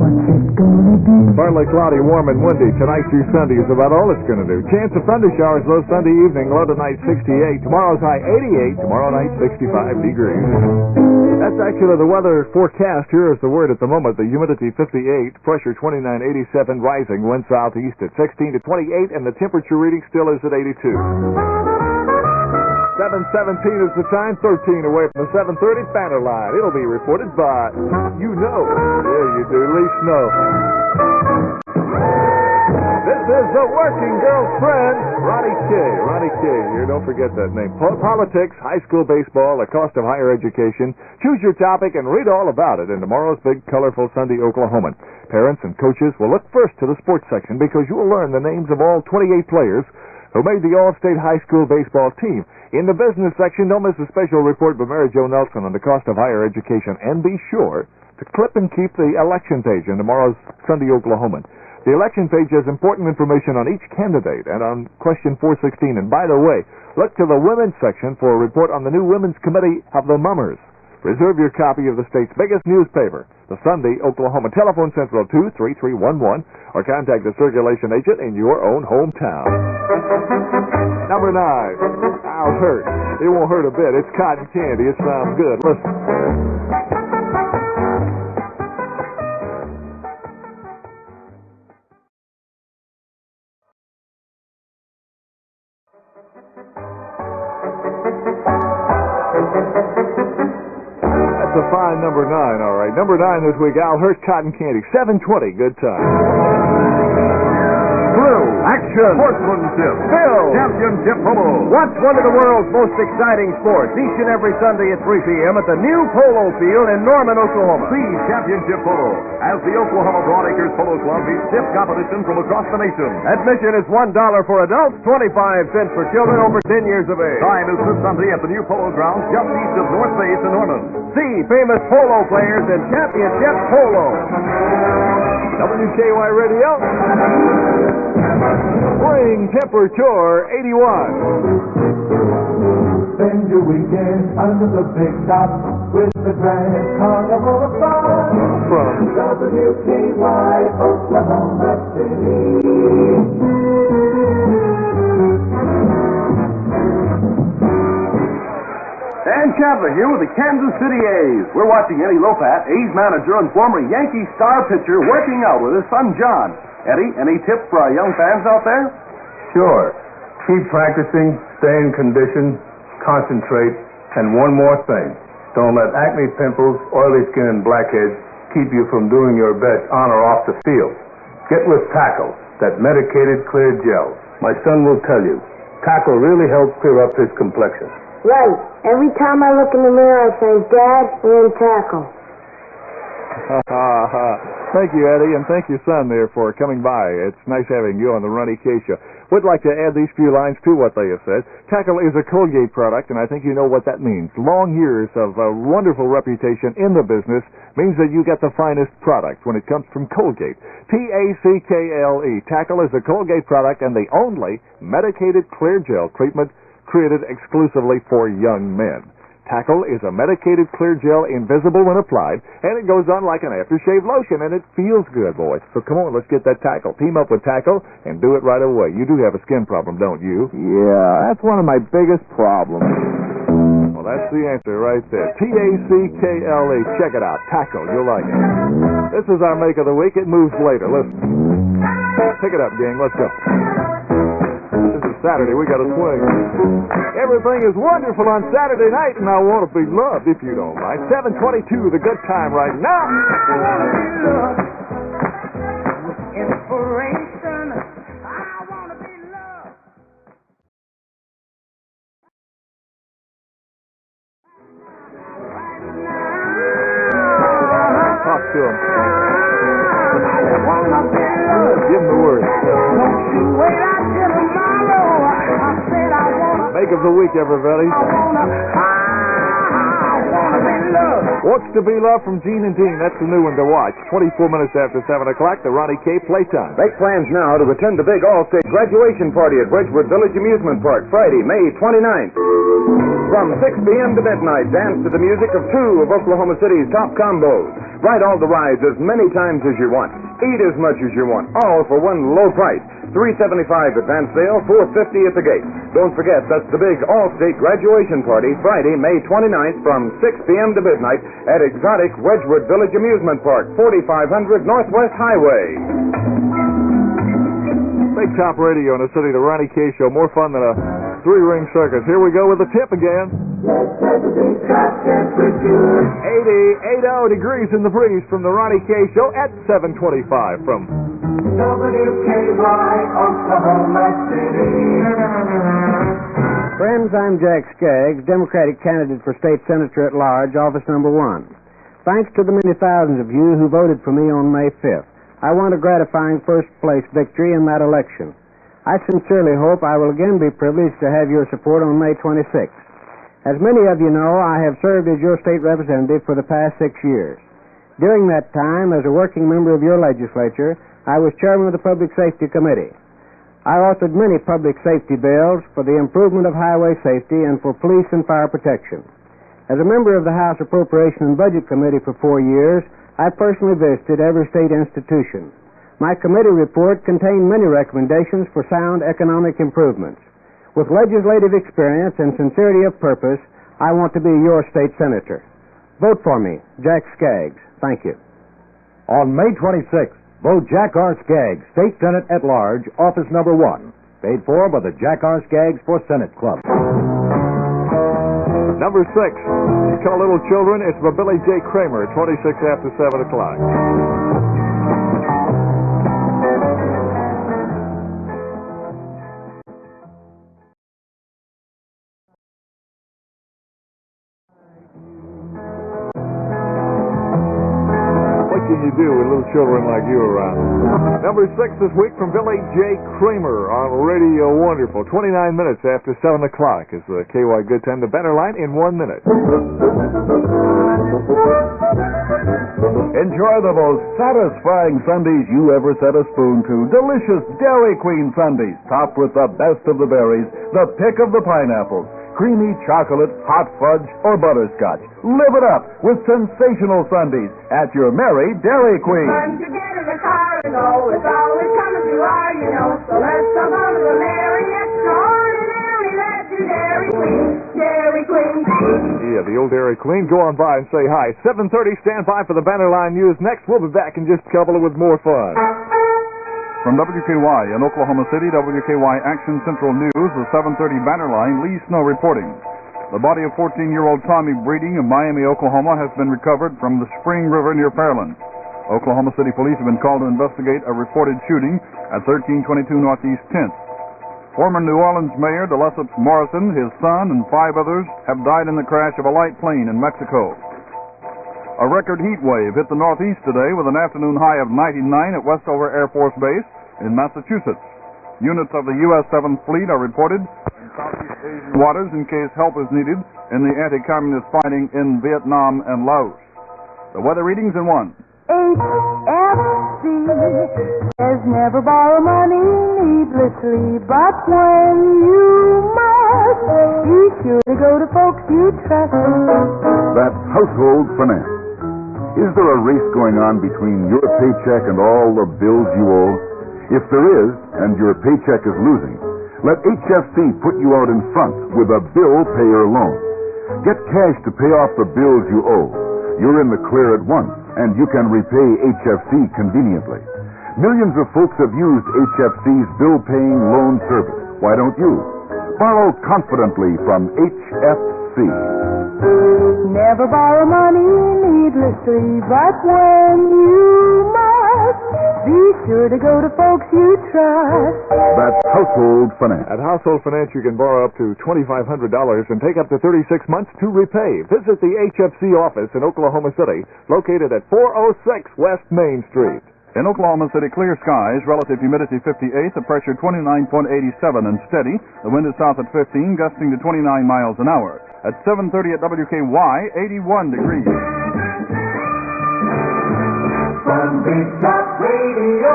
what's it gonna be? Partly cloudy, warm, and windy. Tonight through Sunday is about all it's going to do. Chance of thunder showers low Sunday evening, low tonight 68. Tomorrow's high 88. Tomorrow night 65 degrees. That's actually the weather forecast. Here is the word at the moment. The humidity 58, pressure 2987, rising, wind southeast at 16 to 28, and the temperature reading still is at 82. 7:17 is the time, 13 away from the 7:30 banner line. It'll be reported by, you know. Yeah, you do, Lee Snow. This is the working girl's friend, Ronnie K. Ronnie K. Here, don't forget that name. Politics, high school baseball, the cost of higher education. Choose your topic and read all about it in tomorrow's big, colorful Sunday Oklahoman. Parents and coaches will look first to the sports section because you will learn the names of all 28 players who made the All-State High School baseball team. In the business section, don't miss a special report by Mary Jo Nelson on the cost of higher education. And be sure to clip and keep the election page in tomorrow's Sunday Oklahoman. The election page has important information on each candidate and on question 416. And by the way, look to the women's section for a report on the new Women's Committee of the Mummers. Reserve your copy of the state's biggest newspaper, the Sunday Oklahoma. Telephone Central 23311 or contact the circulation agent in your own hometown. Number 9. I'll hurt. It won't hurt a bit. It's cotton candy. It sounds good. Listen. A fine number 9, all right. Number 9 this week, Al Hurt, Cotton Candy. 720, good time. Blue, action, Sportsmanship, Bill, Championship Polo. watch one of the world's most exciting sports each and every Sunday at 3 p.m. at the new Polo Field in Norman, Oklahoma. See Championship Polo as the Oklahoma Broadacres Polo Club meets stiff competition from across the nation. Admission is $1 for adults, 25 cents for children over 10 years of age. Time is this Sunday at the new Polo Grounds just east of North Base in Norman. See famous polo players in Championship Polo. WKY-Radio. Spring temperature 81. Spend your weekend under the big top with the grand carnival of fun. From WKY, Oklahoma City. Dan Chandler here with the Kansas City A's. We're watching Eddie Lopat, A's manager and former Yankee star pitcher, working out with his son John. Eddie, any tips for our young fans out there? Sure. Keep practicing, stay in condition, concentrate, and one more thing. Don't let acne, pimples, oily skin, and blackheads keep you from doing your best on or off the field. Get with Tackle, that medicated clear gel. My son will tell you, Tackle really helps clear up his complexion. Right. Every time I look in the mirror, I say, Dad, we're in Tackle. Thank you, Eddie, and thank your son there for coming by. It's nice having you on the Ronnie K Show. Would like to add these few lines to what they have said. Tackle is a Colgate product, and I think you know what that means. Long years of a wonderful reputation in the business means that you get the finest product when it comes from Colgate. Tackle. Tackle is a Colgate product and the only medicated clear gel treatment created exclusively for young men. Tackle is a medicated clear gel, invisible when applied, and it goes on like an aftershave lotion, and it feels good, boys. So come on, let's get that Tackle. Team up with Tackle and do it right away. You do have a skin problem, don't you? Yeah, that's one of my biggest problems. Well, that's the answer right there. Tackle. Check it out. Tackle. You'll like it. This is our make of the week. It moves later. Listen. Pick it up, gang. Let's go. This is Saturday. We got to swing. Everything is wonderful on Saturday night, and I want to be loved, if you don't mind. 7:22, the good time right now. Inspiration. I want to be loved. Talk to him. I want to be loved. Give him the word. Don't you wait until tomorrow. I said I want to. Make of the week, everybody. I want to be loved. What's to be loved from Gene and Dean? That's the new one to watch. 24 minutes after 7 o'clock, the Ronnie K Playtime. Make plans now to attend the big All-State graduation party at Wedgwood Village Amusement Park, Friday, May 29th. From 6 p.m. to midnight, dance to the music of two of Oklahoma City's top combos. Ride all the rides as many times as you want. Eat as much as you want, all for one low price. $3.75 advance sale, $4.50 at the gate. Don't forget, that's the big All-State graduation party, Friday, May 29th from 6 p.m. to midnight at exotic Wedgwood Village Amusement Park, 4500 Northwest Highway. Big Top Radio in the city, the Ronnie K Show. More fun than a three-ring circus. Here we go with the tip again. 80 degrees in the breeze from the Ronnie K Show at 7:25 from WKY, Oklahoma City. Friends, I'm Jack Skaggs, Democratic candidate for state senator at large, office number 1. Thanks to the many thousands of you who voted for me on May 5th. I won a gratifying first-place victory in that election. I sincerely hope I will again be privileged to have your support on May 26th. As many of you know, I have served as your state representative for the past 6 years. During that time, as a working member of your legislature, I was chairman of the Public Safety Committee. I authored many public safety bills for the improvement of highway safety and for police and fire protection. As a member of the House Appropriation and Budget Committee for 4 years, I personally visited every state institution. My committee report contained many recommendations for sound economic improvements. With legislative experience and sincerity of purpose, I want to be your state senator. Vote for me, Jack Skaggs. Thank you. On May 26th, vote Jack R. Skaggs, State Senate at Large, Office Number 1. Paid for by the Jack R. Skaggs for Senate Club. Number 6. You tell little children it's by Billy J. Kramer, 26 after 7 o'clock. What can you do with little children like you around? Number 6 this week from Billy J. Kramer on Radio Wonderful. 29 minutes after 7 o'clock is the KY Good Time. The banner line in 1 minute. Enjoy the most satisfying sundaes you ever set a spoon to. Delicious Dairy Queen sundaes, topped with the best of the berries, the pick of the pineapples, creamy chocolate, hot fudge, or butterscotch. Live it up with sensational sundaes at your merry Dairy Queen. Once you get in the car and go, it's always coming to our, you know. So let's come on to the merry, extraordinary, let's do Dairy Queen, Dairy Queen. Yeah, the old Dairy Queen. Go on by and say hi. 7:30, stand by for the banner line news next. We'll be back in just a couple with more fun. From WKY in Oklahoma City, WKY Action Central News, the 7:30 banner line, Lee Snow reporting. The body of 14-year-old Tommy Breeding of Miami, Oklahoma, has been recovered from the Spring River near Pearland. Oklahoma City police have been called to investigate a reported shooting at 1322 Northeast 10th. Former New Orleans Mayor DeLesseps Morrison, his son, and 5 others have died in the crash of a light plane in Mexico. A record heat wave hit the Northeast today with an afternoon high of 99 at Westover Air Force Base in Massachusetts. Units of the U.S. 7th Fleet are reported in Southeast Asian waters in case help is needed in the anti-communist fighting in Vietnam and Laos. The weather readings in 1. HFC says never borrow money needlessly, but when you must, be sure to go to folks you trust. That's household finance. Is there a race going on between your paycheck and all the bills you owe? If there is, and your paycheck is losing, let HFC put you out in front with a bill payer loan. Get cash to pay off the bills you owe. You're in the clear at once, and you can repay HFC conveniently. Millions of folks have used HFC's bill-paying loan service. Why don't you? Borrow confidently from HFC. Never borrow money needlessly, but when you must, be sure to go to folks you trust. That's Household Finance. At Household Finance, you can borrow up to $2,500 and take up to 36 months to repay. Visit the HFC office in Oklahoma City, located at 406 West Main Street. In Oklahoma City, clear skies, relative humidity 58, the pressure 29.87 and steady. The wind is south at 15, gusting to 29 miles an hour. At 7:30 at WKY, 81 degrees. From Big Top Radio,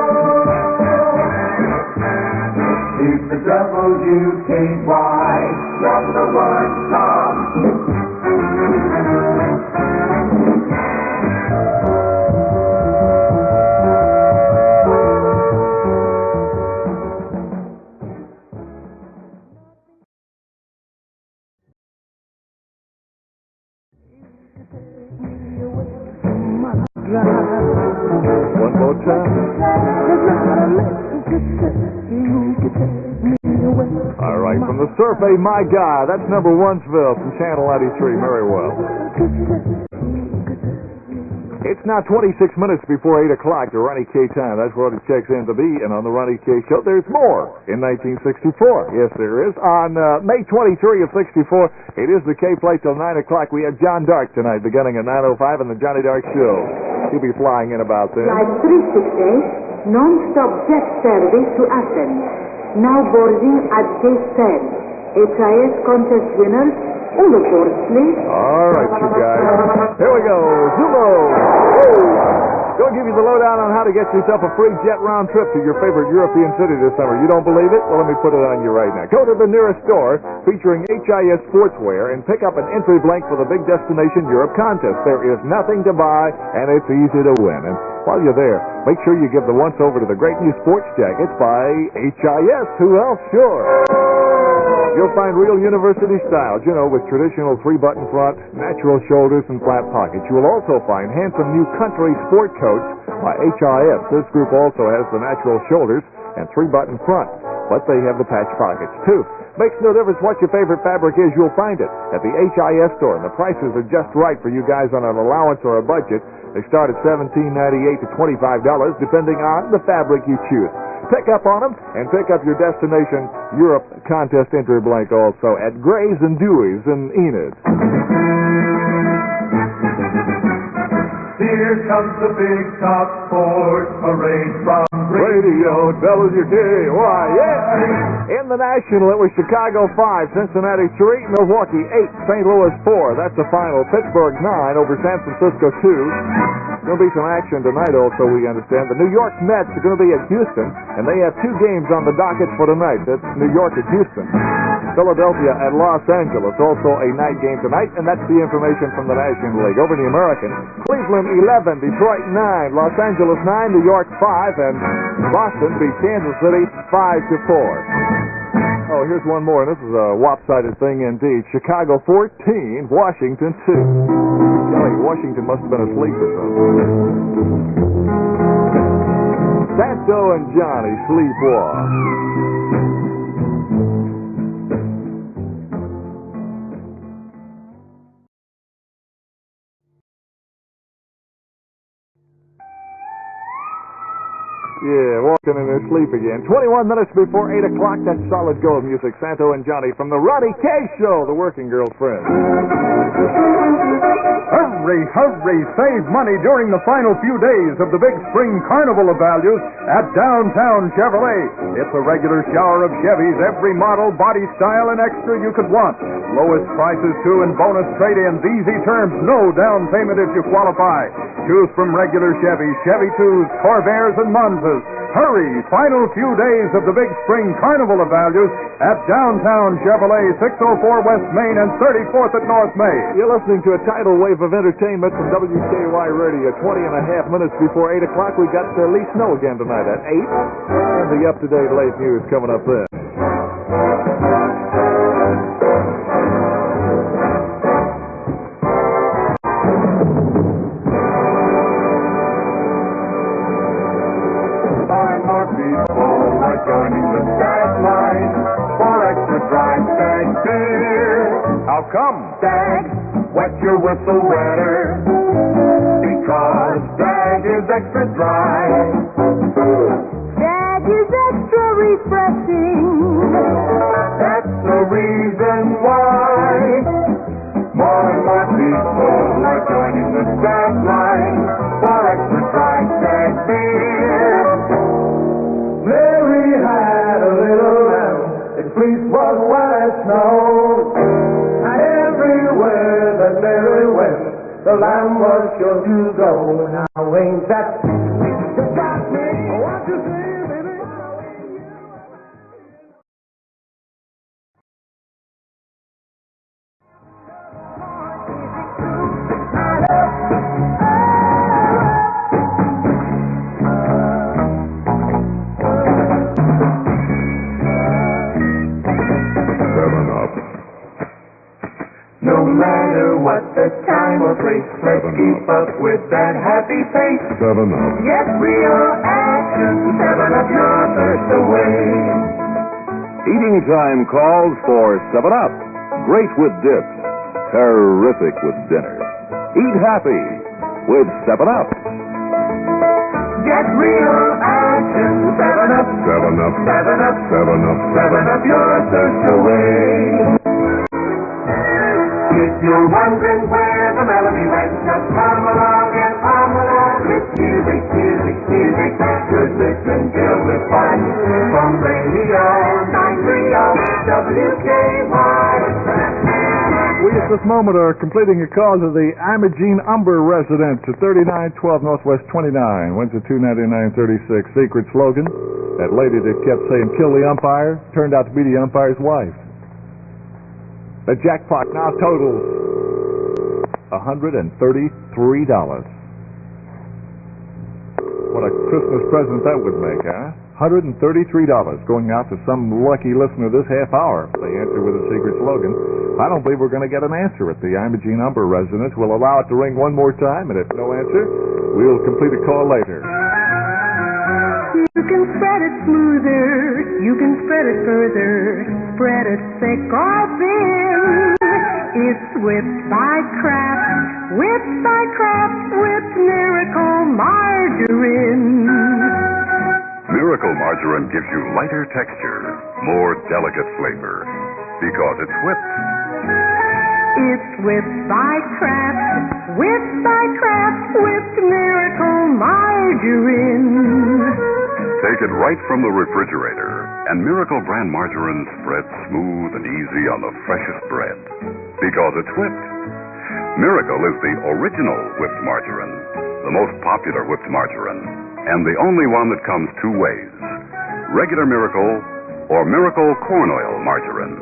it's the WKY number 1 song. One more time. All right, from the survey, My God, that's number Onesville from Channel 93, Merriwell. It's now 26 minutes before 8 o'clock, the Ronnie K time. That's what it checks in to be. And on the Ronnie K show, there's more in 1964. Yes, there is. On May 23 of 64, it is the K play till 9 o'clock. We have John Dark tonight, beginning at 9:05 on the Johnny Dark Show. He'll be flying in about then. Flight 368, non-stop jet service to Athens. Now boarding at gate 10. HIS contest winners, all aboard, please. All right, you guys. Here we go. Zumo! Gonna give you the lowdown on how to get yourself a free jet round trip to your favorite European city this summer. You don't believe it? Well, let me put it on you right now. Go to the nearest store featuring HIS sportswear and pick up an entry blank for the Big Destination Europe contest. There is nothing to buy, and it's easy to win. And while you're there, make sure you give the once-over to the great new sports jackets by HIS. Who else? Sure. You'll find real university styles, with traditional 3-button front, natural shoulders, and flat pockets. You will also find handsome new country sport coats by HIS. This group also has the natural shoulders and 3-button front, but they have the patch pockets, too. Makes no difference what your favorite fabric is, you'll find it at the HIS store, and the prices are just right for you guys on an allowance or a budget. They start at $17.98 to $25, depending on the fabric you choose. Pick up on them and pick up your Destination Europe contest entry blank also at Gray's and Dewey's in Enid. Here comes the big top sports parade from Radio WKY. Yeah. In the National, it was Chicago 5, Cincinnati 3, Milwaukee 8, St. Louis 4. That's the final. Pittsburgh 9 over San Francisco 2. Going to be some action tonight also, we understand. The New York Mets are going to be at Houston, and they have 2 games on the docket for tonight. That's New York at Houston. Philadelphia at Los Angeles, also a night game tonight, and that's the information from the National League. Over in the American, Cleveland 11, Detroit 9, Los Angeles 9, New York 5, and Boston beat Kansas City 5-4. Oh, here's one more, and this is a lopsided thing indeed. Chicago 14, Washington 2. Golly, Washington must have been asleep or something. Santo and Johnny sleepwalk. Yeah, walking in their sleep again. 21 minutes before 8 o'clock, that's solid gold music. Santo and Johnny from the Ronnie K Show, the working girl's friend. Hurry, hurry, save money during the final few days of the big spring carnival of values at Downtown Chevrolet. It's a regular shower of Chevys, every model, body style, and extra you could want. Lowest prices, too, and bonus trade-ins, easy terms, no down payment if you qualify. Choose from regular Chevys, Chevy 2s, Corvairs, and Monzas. Hurry, final few days of the big spring carnival of values at Downtown Chevrolet, 604 West Main and 34th at North May. You're listening to a tidal wave of entertainment from WKY-Radio. 20 and a half minutes before 8 o'clock, we got Lee Snow again tonight at 8. And the up-to-date late news coming up then. Joining the Stag line for extra dry Stag beer. How come? Stag, wet your whistle wetter, because Stag is extra dry. Stag is extra refreshing. That's the reason why more and more people are joining the Stag line for extra dry Stag beer. Mary had a little lamb, its fleece was white as snow, and everywhere that Mary went, the lamb was sure to go. Now ain't that just got me? What you say, baby? No matter what the time or place, let's keep up with that happy pace. 7-Up. Get real action, 7-Up your thirst away. Eating time calls for 7-Up. Great with dips. Terrific with dinner. Eat happy with 7-Up. Get real action, 7-Up. 7-Up. 7-Up. 7-Up. 7-Up your thirst away. If you're wondering where the melody went, just come along and hum along WKY. We at this moment are completing a call to the Imogene Umber residence at 3912 Northwest 29, Windsor 29936. Secret slogan, that lady that kept saying kill the umpire, turned out to be the umpire's wife. The jackpot now totals $133. What a Christmas present that would make, huh? $133 going out to some lucky listener this half hour. They answer with a secret slogan. I don't believe we're going to get an answer at the Imogene Umber residence. We'll allow it to ring one more time, and if no answer, we'll complete a call later. You can spread it smoother, you can spread it further, spread it thick or thin. It's whipped by Kraft, with Miracle Margarine. Miracle Margarine gives you lighter texture, more delicate flavor, because it's whipped. It's whipped by Kraft, with Miracle Margarine. Take it right from the refrigerator, and Miracle brand margarine spreads smooth and easy on the freshest bread, because it's whipped. Miracle is the original whipped margarine, the most popular whipped margarine, and the only one that comes two ways: regular Miracle or Miracle corn oil margarine.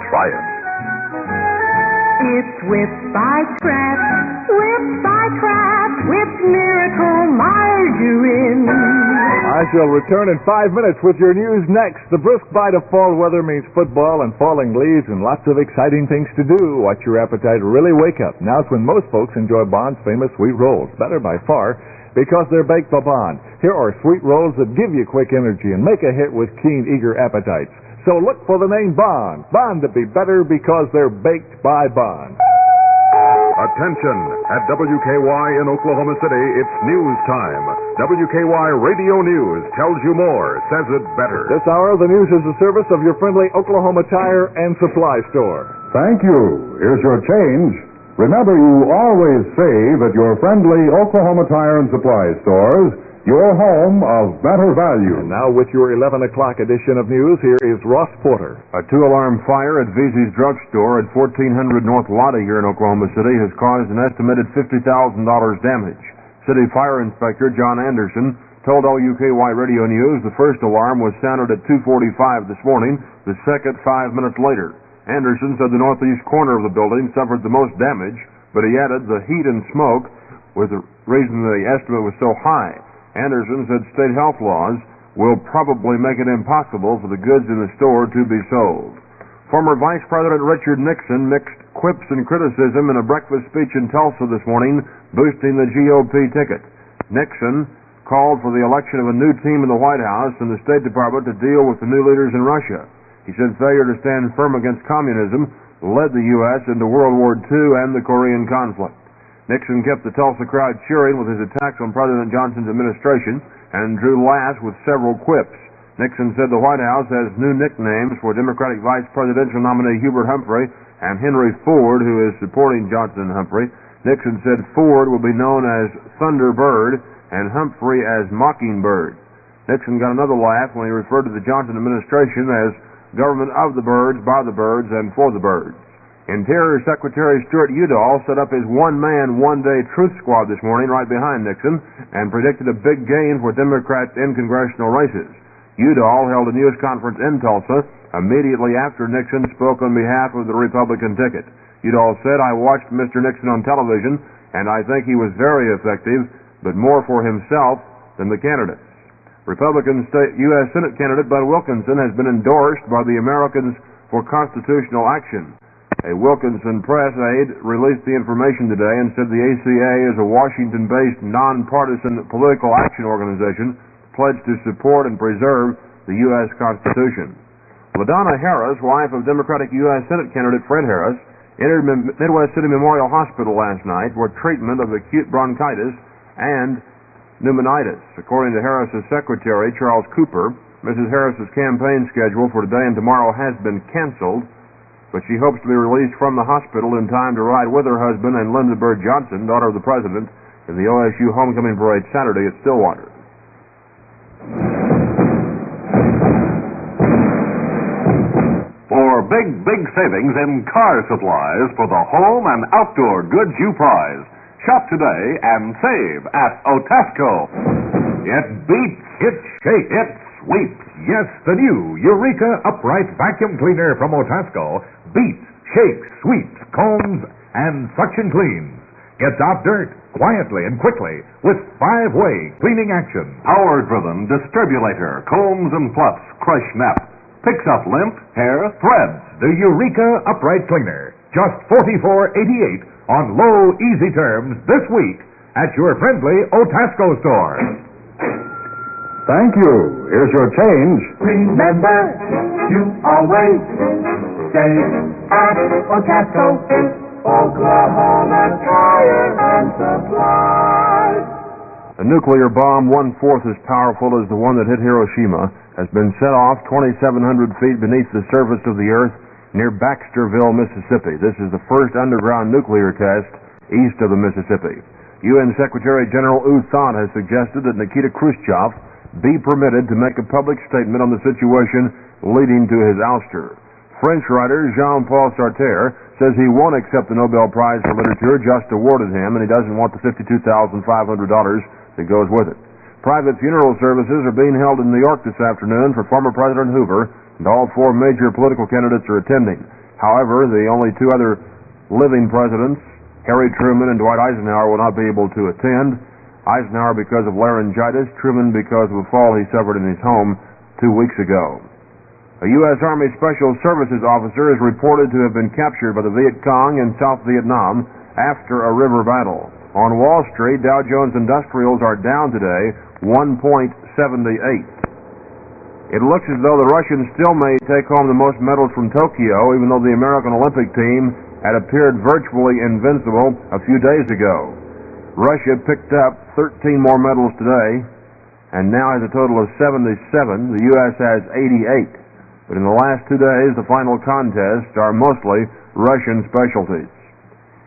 Try it. It's whipped by Kraft, with Miracle Margarine. I shall return in 5 minutes with your news next. The brisk bite of fall weather means football and falling leaves and lots of exciting things to do. Watch your appetite really wake up. Now's when most folks enjoy Bond's famous sweet rolls, better by far, because they're baked by Bond. Here are sweet rolls that give you quick energy and make a hit with keen, eager appetites. So look for the name Bond. Bond to be better because they're baked by Bond. Attention! At WKY in Oklahoma City, it's news time. WKY-Radio News tells you more, says it better. This hour, the news is the service of your friendly Oklahoma Tire and Supply Store. Thank you. Here's your change. Remember, you always save at your friendly Oklahoma Tire and Supply Stores, your home of better value. And now with your 11 o'clock edition of news, here is Ross Porter. A 2-alarm fire at VZ's drugstore at 1400 North Lotta here in Oklahoma City has caused an estimated $50,000 damage. City Fire Inspector John Anderson told WKY-Radio News the first alarm was sounded at 2:45 this morning, the second 5 minutes later. Anderson said the northeast corner of the building suffered the most damage, but he added the heat and smoke was the reason the estimate was so high. Anderson said state health laws will probably make it impossible for the goods in the store to be sold. Former Vice President Richard Nixon mixed quips and criticism in a breakfast speech in Tulsa this morning, boosting the GOP ticket. Nixon called for the election of a new team in the White House and the State Department to deal with the new leaders in Russia. He said failure to stand firm against communism led the U.S. into World War II and the Korean conflict. Nixon kept the Tulsa crowd cheering with his attacks on President Johnson's administration and drew laughs with several quips. Nixon said the White House has new nicknames for Democratic Vice Presidential nominee Hubert Humphrey and Henry Ford, who is supporting Johnson and Humphrey. Nixon said Ford will be known as Thunderbird and Humphrey as Mockingbird. Nixon got another laugh when he referred to the Johnson administration as government of the birds, by the birds, and for the birds. Interior Secretary Stuart Udall set up his one-man, one-day truth squad this morning right behind Nixon and predicted a big gain for Democrats in congressional races. Udall held a news conference in Tulsa immediately after Nixon spoke on behalf of the Republican ticket. Udall said, "I watched Mr. Nixon on television, and I think he was very effective, but more for himself than the candidates." Republican U.S. Senate candidate Bud Wilkinson has been endorsed by the Americans for Constitutional Action. A Wilkinson press aide released the information today and said the ACA is a Washington-based, nonpartisan political action organization pledged to support and preserve the U.S. Constitution. LaDonna Harris, wife of Democratic U.S. Senate candidate Fred Harris, entered Midwest City Memorial Hospital last night for treatment of acute bronchitis and pneumonitis. According to Harris's secretary, Charles Cooper, Mrs. Harris's campaign schedule for today and tomorrow has been canceled, but she hopes to be released from the hospital in time to ride with her husband and Linda Bird Johnson, daughter of the president, in the OSU homecoming parade Saturday at Stillwater. for big, big savings in car supplies for the home and outdoor goods you prize. Shop today and save at Otasco. It beats, it shakes, it sweeps. Yes, the new Eureka Upright Vacuum Cleaner from Otasco beats, shakes, sweeps, combs, and suction cleans. Gets out dirt quietly and quickly with 5-way cleaning action. Power-driven distribulator, combs and fluffs, crush nap. Picks up limp hair threads. The Eureka Upright Cleaner, just $44.88 on low, easy terms this week at your friendly Otasco store. Thank you. Here's your change. Remember, you always stay at Otasco, Oklahoma Tire and Supply. A nuclear bomb 1/4 as powerful as the one that hit Hiroshima has been set off 2,700 feet beneath the surface of the Earth near Baxterville, Mississippi. This is the first underground nuclear test east of the Mississippi. UN Secretary General U Thant has suggested that Nikita Khrushchev be permitted to make a public statement on the situation leading to his ouster. French writer Jean-Paul Sartre says he won't accept the Nobel Prize for Literature just awarded him, and he doesn't want the $52,500 that goes with it. Private funeral services are being held in New York this afternoon for former President Hoover, and all 4 major political candidates are attending. However, the only 2 other living presidents, Harry Truman and Dwight Eisenhower, will not be able to attend. Eisenhower because of laryngitis, Truman because of a fall he suffered in his home 2 weeks ago. A U.S. Army Special Services officer is reported to have been captured by the Viet Cong in South Vietnam after a river battle. On Wall Street, Dow Jones Industrials are down today 1.78. It looks as though the Russians still may take home the most medals from Tokyo, even though the American Olympic team had appeared virtually invincible a few days ago. Russia picked up 13 more medals today and now has a total of 77. The U.S. has 88. But in the last 2 days, the final contests are mostly Russian specialties.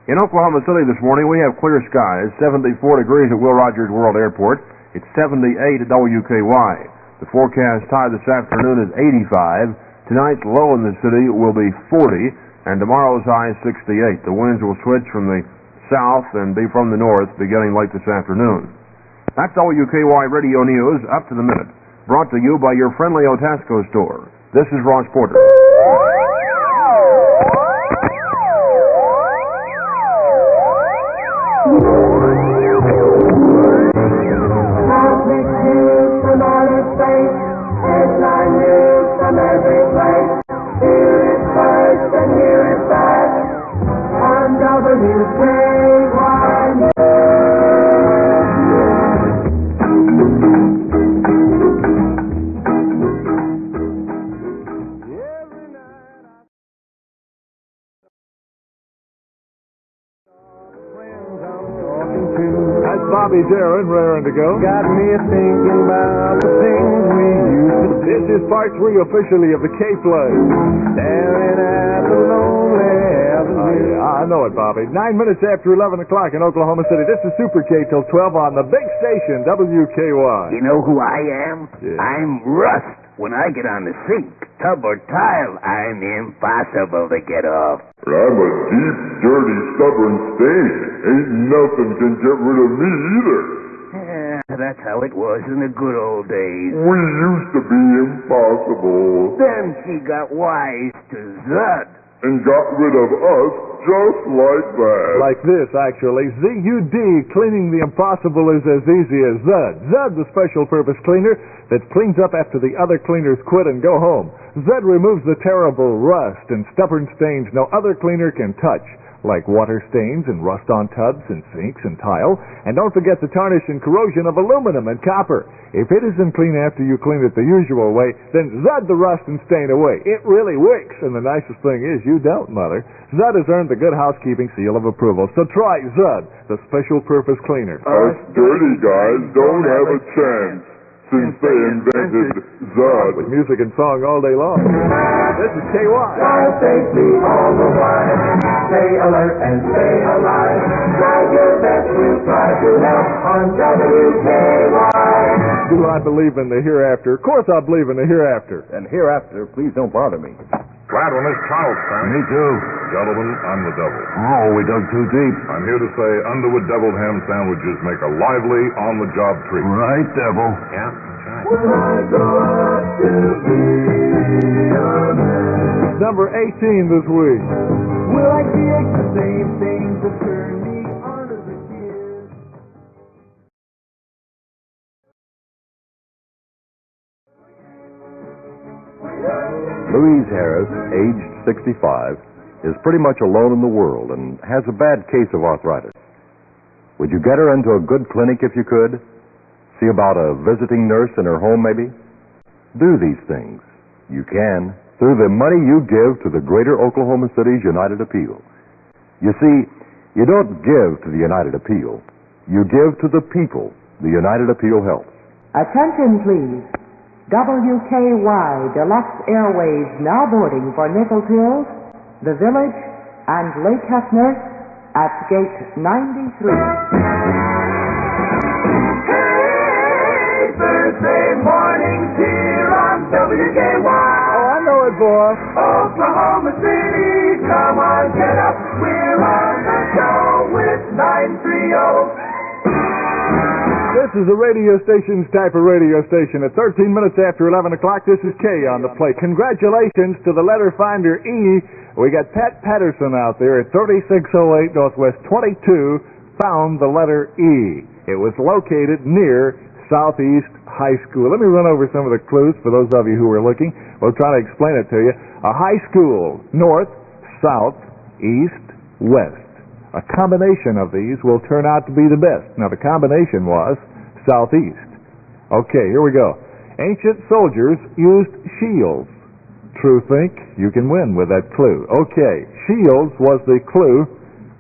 In Oklahoma City this morning, we have clear skies, 74 degrees at Will Rogers World Airport. It's 78 at WKY. The forecast high this afternoon is 85. Tonight's low in the city will be 40, and tomorrow's high is 68. The winds will switch from the south and be from the north beginning late this afternoon. That's WKY-Radio News up to the minute, brought to you by your friendly Otasco store. This is Ross Porter. Traffic news from outer space, headline news from every place. Here is first and here is best on WKY. Bobby's Aaron, raring to go. Got me thinking about the things we used to do. This is part 3 officially of the K-Play. Staring at the lonely avenue. I know it, Bobby. 9 minutes after 11 o'clock in Oklahoma City. This is Super K till 12 on the big station, WKY. You know who I am? Yeah. I'm rust. When I get on the sink, tub or tile, I'm impossible to get off. But I'm a deep, dirty, stubborn stain. Ain't nothing can get rid of me either. Yeah, that's how it was in the good old days. We used to be impossible. Then she got wise to Zud. And got rid of us just like that. Like this, actually. ZUD, cleaning the impossible is as easy as Zud. Zud, the special purpose cleaner that cleans up after the other cleaners quit and go home. Zud removes the terrible rust and stubborn stains no other cleaner can touch, like water stains and rust on tubs and sinks and tile. And don't forget the tarnish and corrosion of aluminum and copper. If it isn't clean after you clean it the usual way, then Zud the rust and stain away. It really wicks, and the nicest thing is you don't, Mother. Zud has earned the Good Housekeeping seal of approval, so try Zud, the special purpose cleaner. Us dirty guys don't have a chance since they invented Zud. With music and song all day long. This is KY. Drive safely all the while. Stay alert and stay alive. Drive your best, we'll try to help on WKY. Do I believe in the hereafter? Of course I believe in the hereafter. And hereafter, please don't bother me. Glad when this tunnel's finished. Me too. Gentlemen, I'm the devil. Oh, we dug too deep. I'm here to say Underwood deviled ham sandwiches make a lively, on-the-job treat. Right, devil. Yeah, that's right. When I grow up to be a man, Number 18 this week. will I get the same things that turned me on as a kid? Louise Harris, aged 65, is pretty much alone in the world and has a bad case of arthritis. Would you get her into a good clinic if you could? See about a visiting nurse in her home, maybe? Do these things. You can, through the money you give to the Greater Oklahoma City's United Appeal. You see, you don't give to the United Appeal. You give to the people the United Appeal helps. Attention, please. WKY Deluxe Airways now boarding for Nichols Hills, The Village, and Lake Hefner at gate 93. Hey, Thursday mornings here on WKY. Oh, I know it, boy. Oklahoma City, come on, get up. We're on the show with 930. This is the radio station's type of radio station. At 13 minutes after 11 o'clock, this is Kay on the plate. Congratulations to the letter finder E. We got Pat Patterson out there at 3608 Northwest 22, found the letter E. It was located near Southeast High School. Let me run over some of the clues for those of you who are looking. We'll try to explain it to you. A high school, north, south, east, west. A combination of these will turn out to be the best. Now, the combination was southeast. Okay, here we go. Ancient soldiers used shields. True think? You can win with that clue. Okay, Shields was the clue,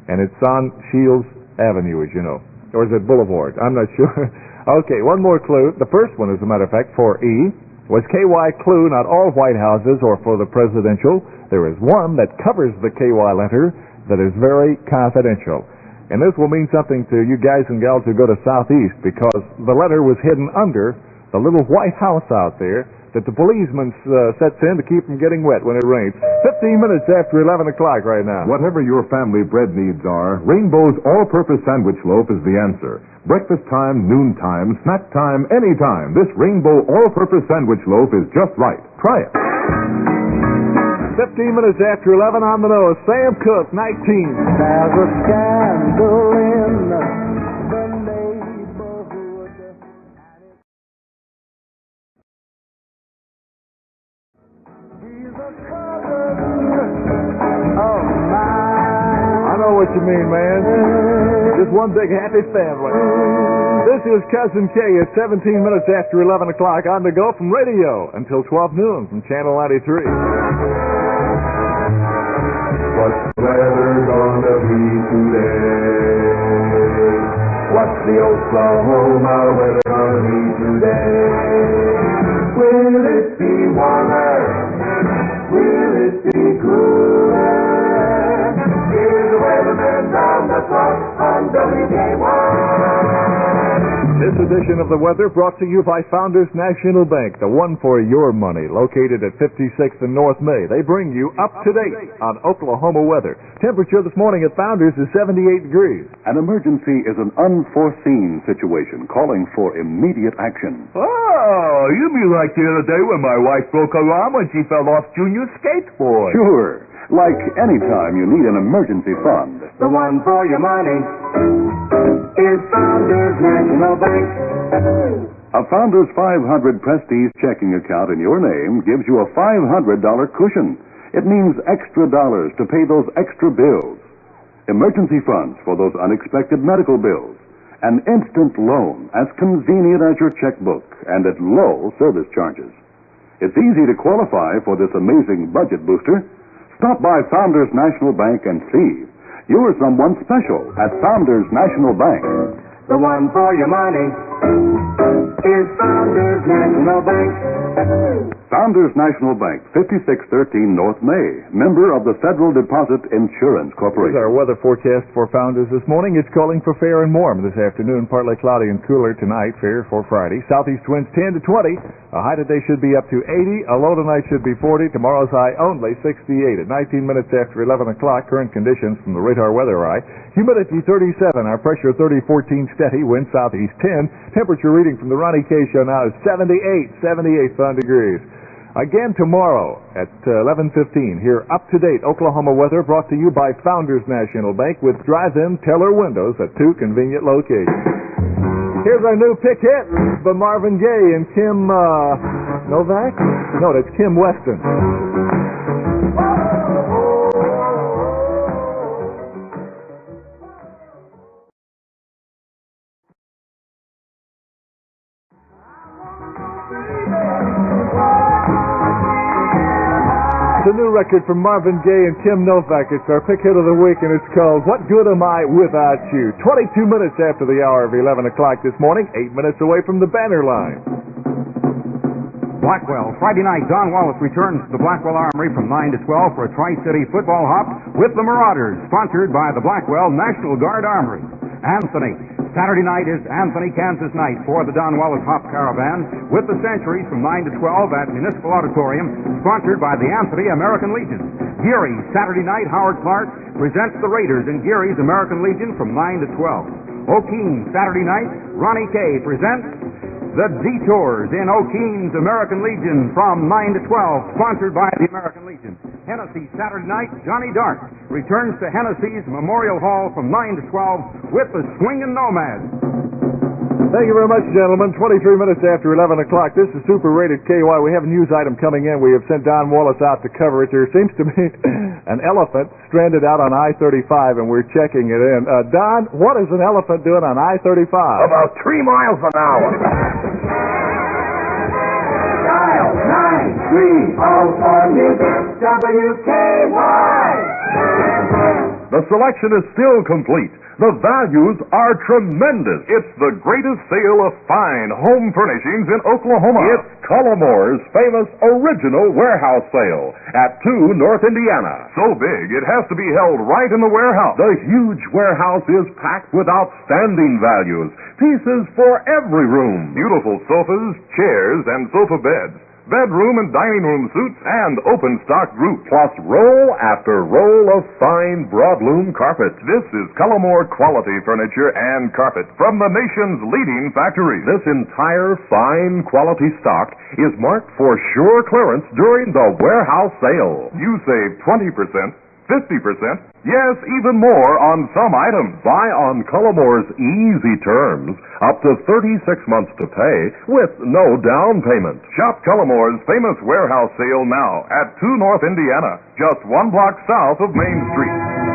and it's on Shields Avenue, as you know. Or is it Boulevard? I'm not sure. Okay, one more clue. The first one, as a matter of fact, for E, was KY clue, not all White Houses or for the presidential. There is one that covers the KY letter that is very confidential. And this will mean something to you guys and gals who go to Southeast, because the letter was hidden under the little White House out there that the policeman sets in to keep from getting wet when it rains. 15 minutes after 11 o'clock right now. Whatever your family bread needs are, Rainbow's all-purpose sandwich loaf is the answer. Breakfast time, noon time, snack time, any time. This Rainbow all-purpose sandwich loaf is just right. Try it. 15 minutes after 11 on the nose. Sam Cooke, 19. There's a scandal in the neighborhood. He's a cousin of mine. I know what you mean, man. Just one big happy family. This is Cousin K at 17 minutes after 11 o'clock on the go from radio until 12 noon from Channel 93. What's the weather gonna be today? What's the Oklahoma weather gonna be today? Will it be warmer? Will it be cooler? Here's the weatherman round the clock on WKY. This edition of the weather brought to you by Founders National Bank, the one for your money, located at 56th and North May. They bring you up to date on Oklahoma weather. Temperature this morning at Founders is 78 degrees. An emergency is an unforeseen situation calling for immediate action. Oh, you mean like the other day when my wife broke her arm when she fell off Junior's skateboard. Sure. Like any time you need an emergency fund. The one for your money is Founders National Bank. A Founders 500 Prestige checking account in your name gives you a $500 cushion. It means extra dollars to pay those extra bills. Emergency funds for those unexpected medical bills. An instant loan as convenient as your checkbook and at low service charges. It's easy to qualify for this amazing budget booster. Stop by Founders National Bank and see. You're someone special at Founders National Bank. The one for your money is Founders National Bank. Founders National Bank, 5613 North May. Member of the Federal Deposit Insurance Corporation. Here's our weather forecast for Founders this morning. It's calling for fair and warm this afternoon. Partly cloudy and cooler tonight. Fair for Friday. Southeast winds 10 to 20. A high today should be up to 80. A low tonight should be 40. Tomorrow's high only 68. At 19 minutes after 11 o'clock, current conditions from the radar weather eye. Humidity 37. Our pressure 30, 14 steady. Wind southeast 10. Temperature reading from the Ronnie K Show now is 78 fun degrees. Again tomorrow at 11:15. Here, up-to-date Oklahoma weather brought to you by Founders National Bank with drive-in teller windows at 2 convenient locations. Here's our new pick hit by Marvin Gaye and Kim Novak? No, that's Kim Weston. It's a new record from Marvin Gaye and Kim Novak. It's our pick hit of the week, and it's called What Good Am I Without You? 22 minutes after the hour of 11 o'clock this morning, 8 minutes away from the banner line. Blackwell. Friday night, Don Wallace returns to the Blackwell Armory from 9 to 12 for a Tri-City football hop with the Marauders, sponsored by the Blackwell National Guard Armory. Anthony. Saturday night is Anthony, Kansas night for the Don Wallace Hop Caravan with the Centuries from 9 to 12 at Municipal Auditorium, sponsored by the Anthony American Legion. Geary. Saturday night, Howard Clark presents the Raiders in Geary's American Legion from 9 to 12. O'Keene. Saturday night, Ronnie K. presents the Detours in O'Keene's American Legion from 9 to 12, sponsored by the American Legion. Hennessy, Saturday night, Johnny Dark returns to Hennessy's Memorial Hall from 9 to 12 with the Swingin' Nomads. Thank you very much, gentlemen. 23 minutes after 11 o'clock. This is Super Rated KY. We have a news item coming in. We have sent Don Wallace out to cover it. There seems to be an elephant stranded out on I-35, and we're checking it in. Don, what is an elephant doing on I-35? About 3 miles an hour. Dial 930 for music, WKY. The selection is still complete. The values are tremendous. It's the greatest sale of fine home furnishings in Oklahoma. It's Cullamore's famous original warehouse sale at 2 North Indiana. So big, it has to be held right in the warehouse. The huge warehouse is packed with outstanding values. Pieces for every room. Beautiful sofas, chairs, and sofa beds. Bedroom and dining room suites, and open stock groups, plus roll after roll of fine broadloom carpets. This is Cullamore quality furniture and carpet from the nation's leading factory. This entire fine quality stock is marked for sure clearance during the warehouse sale. You save 20%, 50%, yes, even more on some items. Buy on Cullamore's easy terms, up to 36 months to pay with no down payment. Shop Cullamore's famous warehouse sale now at 2 North Indiana, just 1 block south of Main Street.